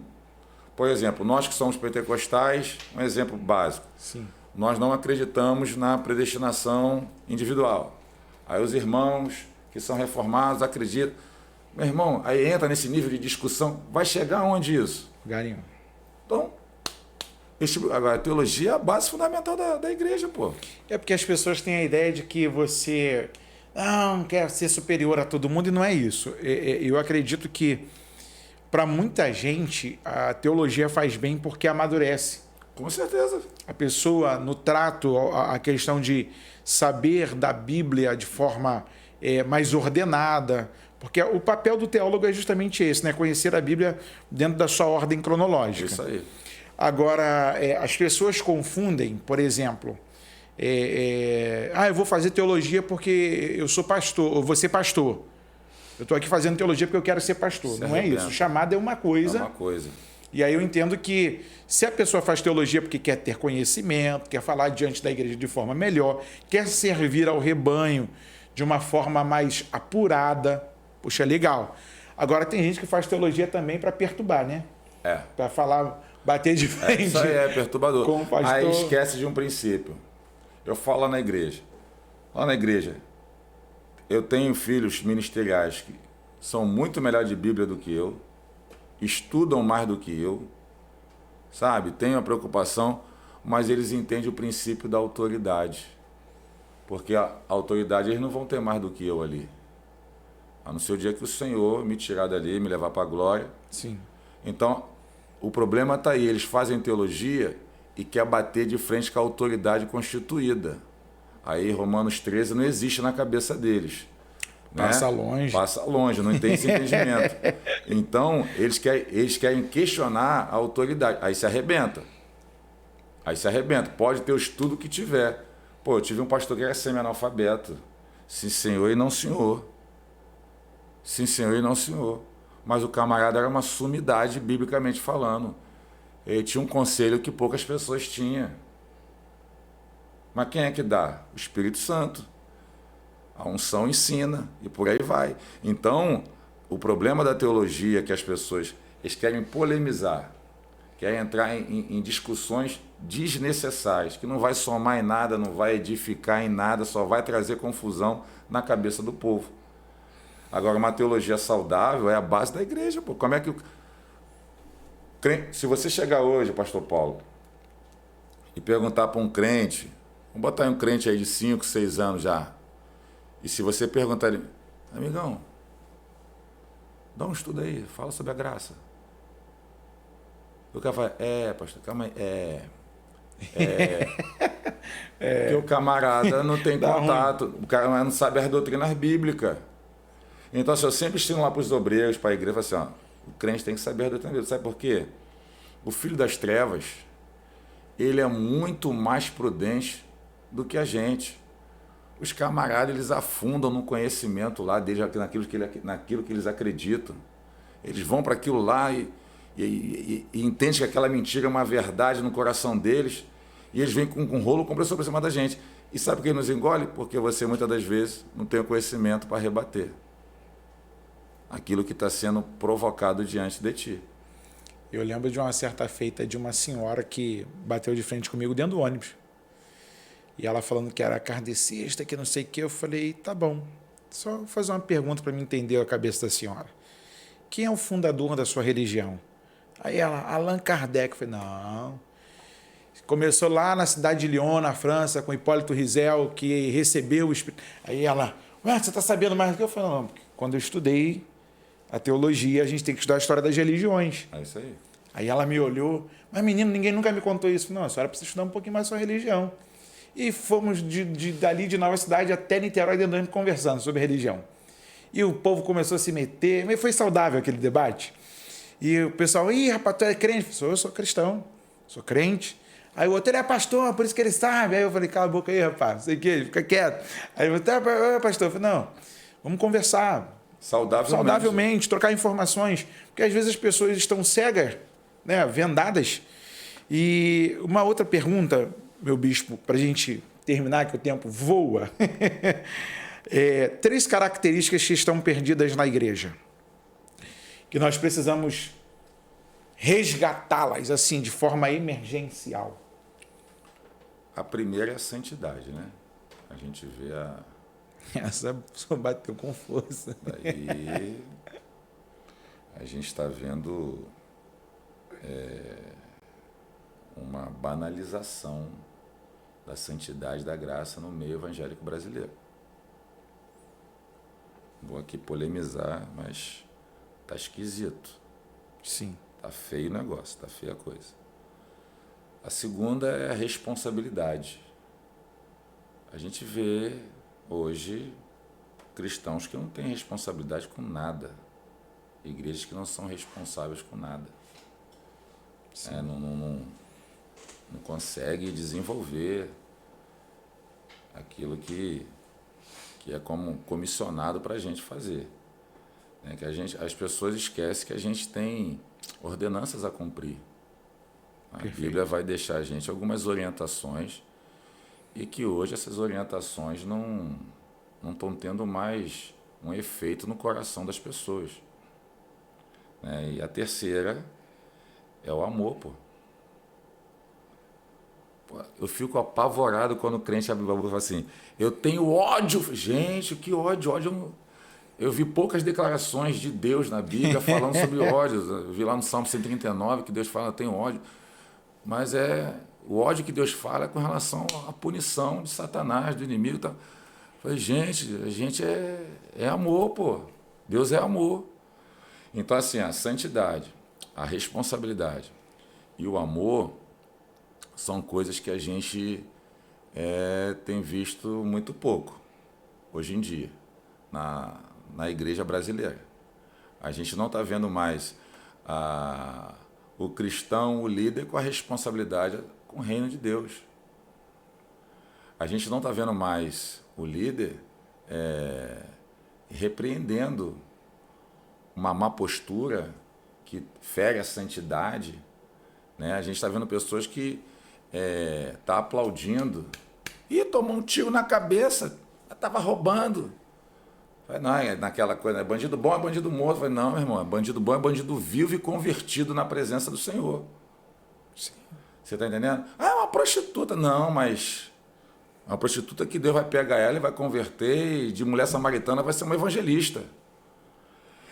Por exemplo, nós que somos pentecostais, um exemplo básico. Sim. Nós não acreditamos na predestinação individual. Aí os irmãos que são reformados acreditam. Meu irmão, aí entra nesse nível de discussão. Vai chegar onde isso? Garinho. Então, agora, a teologia é a base fundamental da igreja, pô. É porque as pessoas têm a ideia de que você não quer ser superior a todo mundo, e não é isso. Eu acredito que, para muita gente, a teologia faz bem porque amadurece. Com certeza. A pessoa, no trato, a questão de saber da Bíblia de forma mais ordenada, porque o papel do teólogo é justamente esse, né? Conhecer a Bíblia dentro da sua ordem cronológica. Isso aí. Agora, as pessoas confundem, por exemplo, eu vou fazer teologia porque eu sou pastor, ou vou ser pastor. Eu estou aqui fazendo teologia porque eu quero ser pastor. Não é isso. O chamado é uma coisa. É uma coisa. E aí eu entendo que se a pessoa faz teologia porque quer ter conhecimento, quer falar diante da igreja de forma melhor, quer servir ao rebanho de uma forma mais apurada, puxa, legal. Agora tem gente que faz teologia também para perturbar, né? Para falar, bater de frente. Isso aí é perturbador. Com o pastor. Aí esquece de um princípio. Eu falo lá na igreja. Lá na igreja, eu tenho filhos ministeriais são muito melhor de Bíblia do que eu, estudam mais do que eu, sabe? Têm uma preocupação, mas eles entendem o princípio da autoridade. Porque a autoridade eles não vão ter mais do que eu ali. A não ser o dia que o Senhor me tirar dali, me levar para a glória. Sim. Então, o problema está aí. Eles fazem teologia e quer bater de frente com a autoridade constituída. Aí Romanos 13 não existe na cabeça deles. Passa né? longe. Passa longe, não tem esse entendimento. Então, eles querem questionar a autoridade. Aí se arrebenta. Pode ter o estudo que tiver. Pô, eu tive um pastor que era semi-analfabeto. Sim, senhor e não senhor. Sim, senhor e não senhor. Mas o camarada era uma sumidade, biblicamente falando. Ele tinha um conselho que poucas pessoas tinham. Mas quem é que dá? O Espírito Santo. A unção ensina e por aí vai. Então, o problema da teologia é que as pessoas eles querem polemizar, querem entrar em discussões desnecessárias, que não vai somar em nada, não vai edificar em nada, só vai trazer confusão na cabeça do povo. Agora, uma teologia saudável é a base da igreja. Pô. Como é que se você chegar hoje, pastor Paulo, e perguntar para um crente, vamos botar um crente aí de 5, 6 anos já, e se você perguntar ele, amigão, dá um estudo aí, fala sobre a graça. O cara fala, pastor, calma aí, Porque o camarada não tem contato, o cara não sabe as doutrinas bíblicas. Então, assim, eu sempre ensino lá para os obreiros, para a igreja, assim, ó, o crente tem que saber a doutrina bíblica. Sabe por quê? O filho das trevas, ele é muito mais prudente do que a gente. Os camaradas, eles afundam no conhecimento lá deles, naquilo que eles acreditam. Eles vão para aquilo lá e entendem que aquela mentira é uma verdade no coração deles, e eles vêm com um rolo compressor para cima da gente. E sabe por que nos engole? Porque você, muitas das vezes, não tem o conhecimento para rebater aquilo que está sendo provocado diante de ti. Eu lembro de uma certa feita de uma senhora que bateu de frente comigo dentro do ônibus. E ela falando que era kardecista, que não sei o que. Eu falei, tá bom, só vou fazer uma pergunta para me entender a cabeça da senhora. Quem é o fundador da sua religião? Aí ela, Allan Kardec. Eu falei, não. Começou lá na cidade de Lyon, na França, com Hipólito Rizel, que recebeu o Espírito. Aí ela, você está sabendo mais do que eu? Falei, não, porque quando eu estudei a teologia, a gente tem que estudar a história das religiões. É isso aí. Aí ela me olhou, mas menino, ninguém nunca me contou isso. Não, a senhora precisa estudar um pouquinho mais a sua religião. E fomos dali de Nova Cidade até Niterói dentro do ônibus conversando sobre religião. E o povo começou a se meter, mas foi saudável aquele debate. E o pessoal, rapaz, tu é crente? Eu sou cristão, sou crente. Aí o outro, ele é pastor, por isso que ele sabe. Aí eu falei, cala a boca aí, rapaz, não sei o que, fica quieto. Aí eu falei, pastor, eu falei, não, vamos conversar. Saudavelmente, trocar informações. Porque às vezes as pessoas estão cegas, né, vendadas. E uma outra pergunta, meu bispo, para a gente terminar, que o tempo voa. 3 características que estão perdidas na igreja, que nós precisamos resgatá-las assim de forma emergencial. A primeira é a santidade, né? A gente vê Essa só bateu com força. Daí a gente está vendo uma banalização da santidade, da graça no meio evangélico brasileiro. Vou aqui polemizar, mas tá esquisito. Sim. Tá feio o negócio, tá feia a coisa. A segunda é a responsabilidade. A gente vê hoje cristãos que não têm responsabilidade com nada. Igrejas que não são responsáveis com nada. Não consegue desenvolver aquilo que é como comissionado para a gente fazer. Né? As pessoas esquecem que a gente tem ordenanças a cumprir. A Bíblia vai deixar a gente algumas orientações e que hoje essas orientações não estão tendo mais um efeito no coração das pessoas. Né? E a terceira é o amor, pô. Eu fico apavorado quando o crente abre a boca e fala assim, eu tenho ódio. Gente, que ódio? eu vi poucas declarações de Deus na Bíblia falando sobre ódio. Eu vi lá no Salmo 139 que Deus fala, tem ódio. Mas o ódio que Deus fala é com relação à punição de Satanás, do inimigo. Tá? Eu falei, gente, a gente é amor, pô. Deus é amor. Então, assim, a santidade, a responsabilidade e o amor são coisas que a gente tem visto muito pouco hoje em dia na igreja brasileira. A gente não está vendo mais o cristão, o líder, com a responsabilidade com o reino de Deus. A gente não está vendo mais o líder repreendendo uma má postura que fere a santidade, né? A gente está vendo pessoas que tá aplaudindo e tomou um tiro na cabeça, estava roubando. Falei, não, naquela coisa, bandido bom é bandido morto. Falei, não, meu irmão, bandido bom é bandido vivo e convertido na presença do Senhor. Sim. Você está entendendo? Ah, é uma prostituta. Não, mas uma prostituta que Deus vai pegar ela e vai converter, e de mulher samaritana vai ser uma evangelista.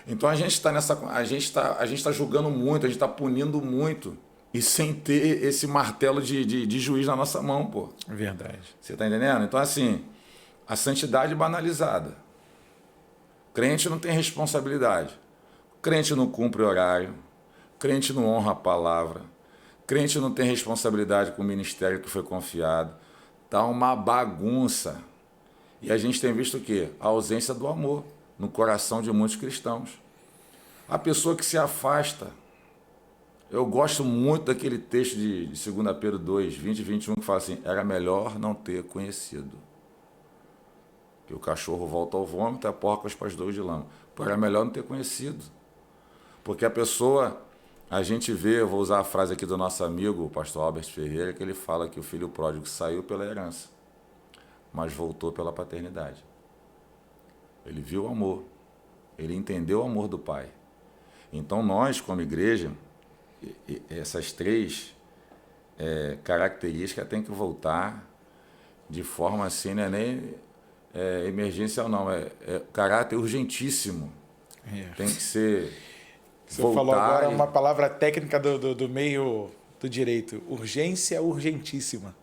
Então a gente está julgando muito, a gente está punindo muito, e sem ter esse martelo de juiz na nossa mão, pô. Verdade. Você está entendendo? Então, assim, a santidade banalizada. Crente não tem responsabilidade. Crente não cumpre horário. Crente não honra a palavra. Crente não tem responsabilidade com o ministério que foi confiado. Tá uma bagunça. E a gente tem visto o quê? A ausência do amor no coração de muitos cristãos. A pessoa que se afasta. Eu gosto muito daquele texto de 2 Pedro 2, 20 e 21, que fala assim, era melhor não ter conhecido. Que o cachorro volta ao vômito e a porca aos pastores de lama. Pô, era melhor não ter conhecido. Porque a pessoa, a gente vê, eu vou usar a frase aqui do nosso amigo, o pastor Albert Ferreira, que ele fala que o filho pródigo saiu pela herança, mas voltou pela paternidade. Ele viu o amor, ele entendeu o amor do pai. Então nós, como igreja, essas três características têm que voltar de forma assim, não é nem emergencial não, é caráter urgentíssimo. Tem que ser Você falou agora uma palavra técnica do meio do direito, urgência urgentíssima,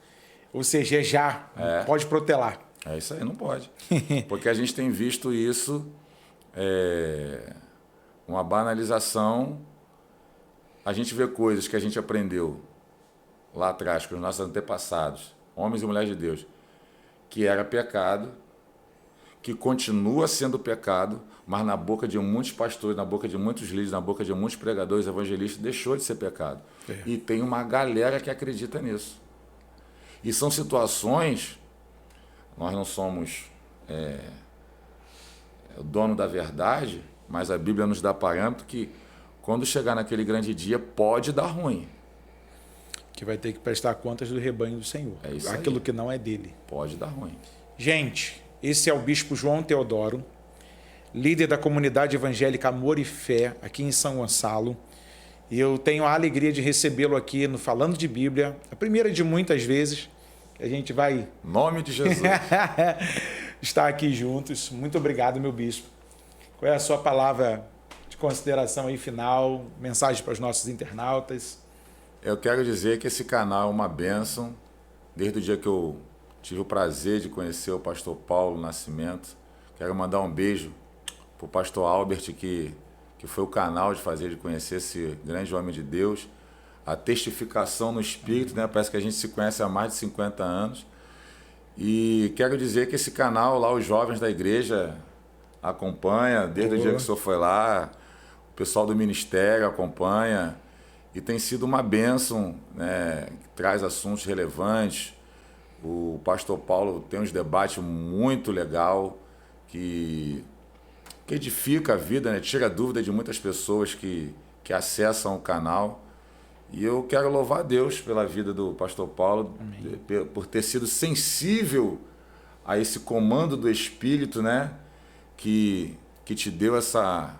ou seja, já, pode protelar. É isso aí, não pode. Porque a gente tem visto isso, uma banalização. A gente vê coisas que a gente aprendeu lá atrás com os nossos antepassados, homens e mulheres de Deus, que era pecado, que continua sendo pecado, mas na boca de muitos pastores, na boca de muitos líderes, na boca de muitos pregadores, evangelistas, deixou de ser pecado. E tem uma galera que acredita nisso. E são situações, nós não somos o dono da verdade, mas a Bíblia nos dá parâmetro que quando chegar naquele grande dia, pode dar ruim. Que vai ter que prestar contas do rebanho do Senhor. É isso aquilo aí. Que não é dele. Pode dar ruim. Gente, esse é o Bispo João Teodoro, líder da comunidade evangélica Amor e Fé, aqui em São Gonçalo. E eu tenho a alegria de recebê-lo aqui no Falando de Bíblia, a primeira de muitas vezes que a gente vai... Nome de Jesus. estar aqui juntos. Muito obrigado, meu bispo. Qual é a sua palavra de consideração aí final, mensagem para os nossos internautas? Eu quero dizer que esse canal é uma bênção. Desde o dia que eu tive o prazer de conhecer o pastor Paulo Nascimento, quero mandar um beijo para o pastor Albert, que foi o canal de conhecer esse grande homem de Deus. A testificação no Espírito, né? Parece que a gente se conhece há mais de 50 anos. E quero dizer que esse canal lá, os jovens da igreja acompanha, desde o dia que o senhor foi lá, o pessoal do ministério acompanha, e tem sido uma bênção, né? Que traz assuntos relevantes. O pastor Paulo tem uns debates muito legal, que edifica a vida, né? Tira a dúvida de muitas pessoas que acessam o canal. E eu quero louvar a Deus pela vida do pastor Paulo, por ter sido sensível a esse comando do Espírito, né? Que te deu essa...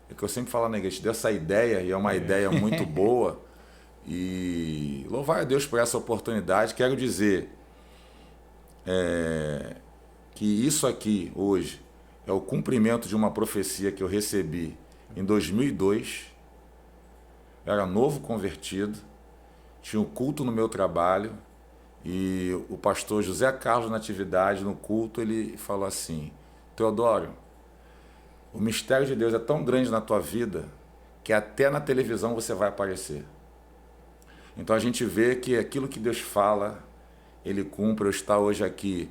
É que eu sempre falo na igreja, te deu essa ideia, e é uma ideia muito boa. E louvar a Deus por essa oportunidade. Quero dizer que isso aqui, hoje, é o cumprimento de uma profecia que eu recebi em 2002. Eu era novo convertido, tinha um culto no meu trabalho e o pastor José Carlos Natividade, no culto, ele falou assim: Teodoro, o mistério de Deus é tão grande na tua vida que até na televisão você vai aparecer. Então a gente vê que aquilo que Deus fala, Ele cumpre. Eu estar hoje aqui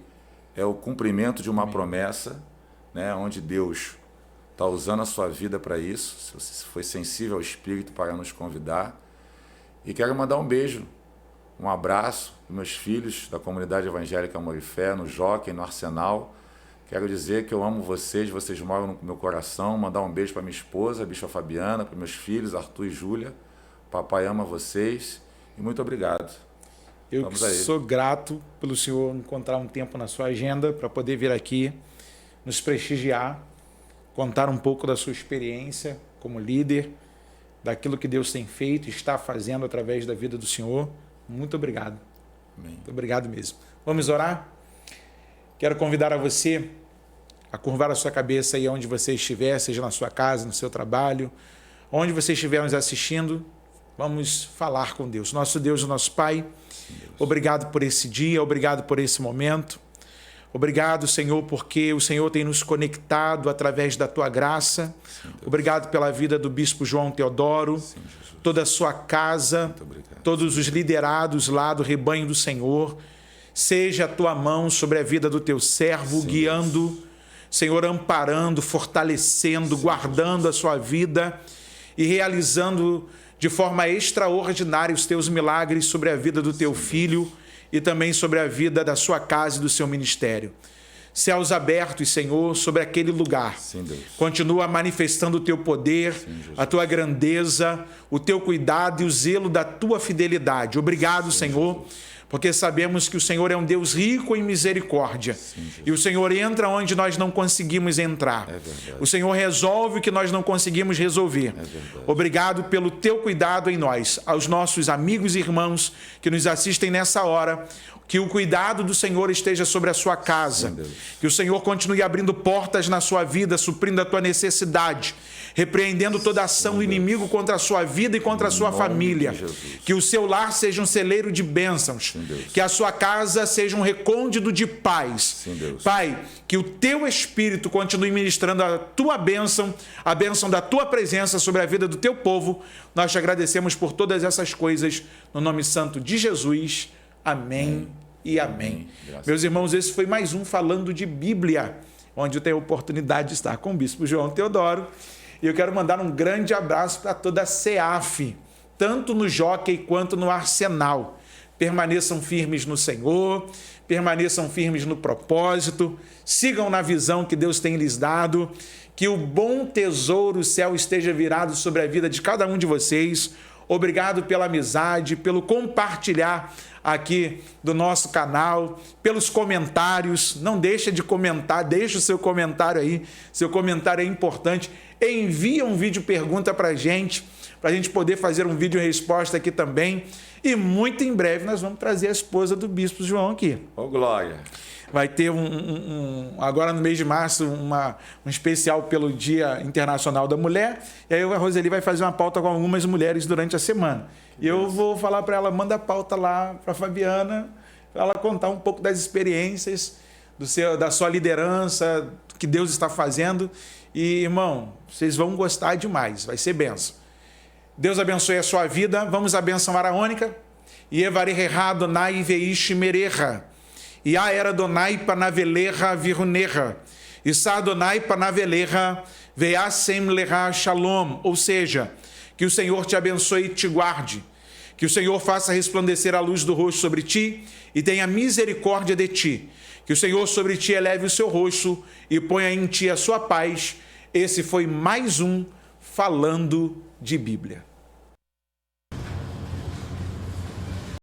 é o cumprimento de uma promessa, né, onde Deus está usando a sua vida para isso. Se você foi sensível ao Espírito para nos convidar. E quero mandar um beijo, um abraço para meus filhos da comunidade evangélica Amor e Fé, no Jockey, no Arsenal. Quero dizer que eu amo vocês, vocês moram no meu coração. Mandar um beijo para minha esposa, a Bispa Fabiana, para meus filhos, Arthur e Júlia. Papai ama vocês e muito obrigado. Eu sou grato pelo senhor encontrar um tempo na sua agenda para poder vir aqui, nos prestigiar, contar um pouco da sua experiência como líder, daquilo que Deus tem feito e está fazendo através da vida do senhor. Muito obrigado. Amém. Muito obrigado mesmo. Vamos orar? Quero convidar a você a curvar a sua cabeça aí onde você estiver, seja na sua casa, no seu trabalho, onde você estiver nos assistindo. Vamos falar com Deus. Nosso Deus e nosso Pai, obrigado por esse dia, obrigado por esse momento. Obrigado, Senhor, porque o Senhor tem nos conectado através da Tua graça. Obrigado pela vida do Bispo João Teodoro, toda a sua casa, todos os liderados lá do rebanho do Senhor. Seja a Tua mão sobre a vida do Teu servo, guiando, Senhor, amparando, fortalecendo, guardando a sua vida e realizando de forma extraordinária os Teus milagres sobre a vida do Teu filho e também sobre a vida da sua casa e do seu ministério. Céus abertos, Senhor, sobre aquele lugar. Sim, Deus. Continua manifestando o Teu poder, a Tua grandeza, o Teu cuidado e o zelo da Tua fidelidade. Obrigado, Senhor, Jesus, porque sabemos que o Senhor é um Deus rico em misericórdia. E o Senhor entra onde nós não conseguimos entrar. O Senhor resolve o que nós não conseguimos resolver. Obrigado pelo Teu cuidado em nós. Aos nossos amigos e irmãos que nos assistem nessa hora, que o cuidado do Senhor esteja sobre a sua casa. Que o Senhor continue abrindo portas na sua vida, suprindo a tua necessidade, repreendendo toda ação do inimigo contra a sua vida e contra a sua família. Que o seu lar seja um celeiro de bênçãos. Que a sua casa seja um recôndito de paz. Pai, que o Teu Espírito continue ministrando a Tua bênção, a bênção da Tua presença sobre a vida do Teu povo. Nós te agradecemos por todas essas coisas, no nome santo de Jesus. Amém e amém. Meus irmãos, esse foi mais um Falando de Bíblia, onde eu tenho a oportunidade de estar com o Bispo João Teodoro. E eu quero mandar um grande abraço para toda a CEAF, tanto no Jockey quanto no Arsenal. Permaneçam firmes no Senhor, permaneçam firmes no propósito, sigam na visão que Deus tem lhes dado, que o bom tesouro, o céu, esteja virado sobre a vida de cada um de vocês. Obrigado pela amizade, pelo compartilhar aqui do nosso canal, pelos comentários. Não deixa de comentar, deixa o seu comentário aí, seu comentário é importante. Envia um vídeo pergunta para a gente poder fazer um vídeo resposta aqui também. E muito em breve nós vamos trazer a esposa do Bispo João aqui. Ô, glória! Vai ter agora no mês de março um especial pelo Dia Internacional da Mulher. E aí a Roseli vai fazer uma pauta com algumas mulheres durante a semana. E eu vou falar para ela, manda a pauta lá para a Fabiana, para ela contar um pouco das experiências, da sua liderança, do que Deus está fazendo. E, irmão, vocês vão gostar demais, vai ser bênção. Deus abençoe a sua vida. Vamos abençoar a única. E evareha Adonai veish mereha. E a era Adonai panaveleha viruneha. E sa Adonai panaveleha veasem leha shalom. Ou seja, que o Senhor te abençoe e te guarde. Que o Senhor faça resplandecer a luz do rosto sobre ti e tenha misericórdia de ti. Que o Senhor sobre ti eleve o seu rosto e ponha em ti a sua paz. Esse foi mais um Falando de Bíblia.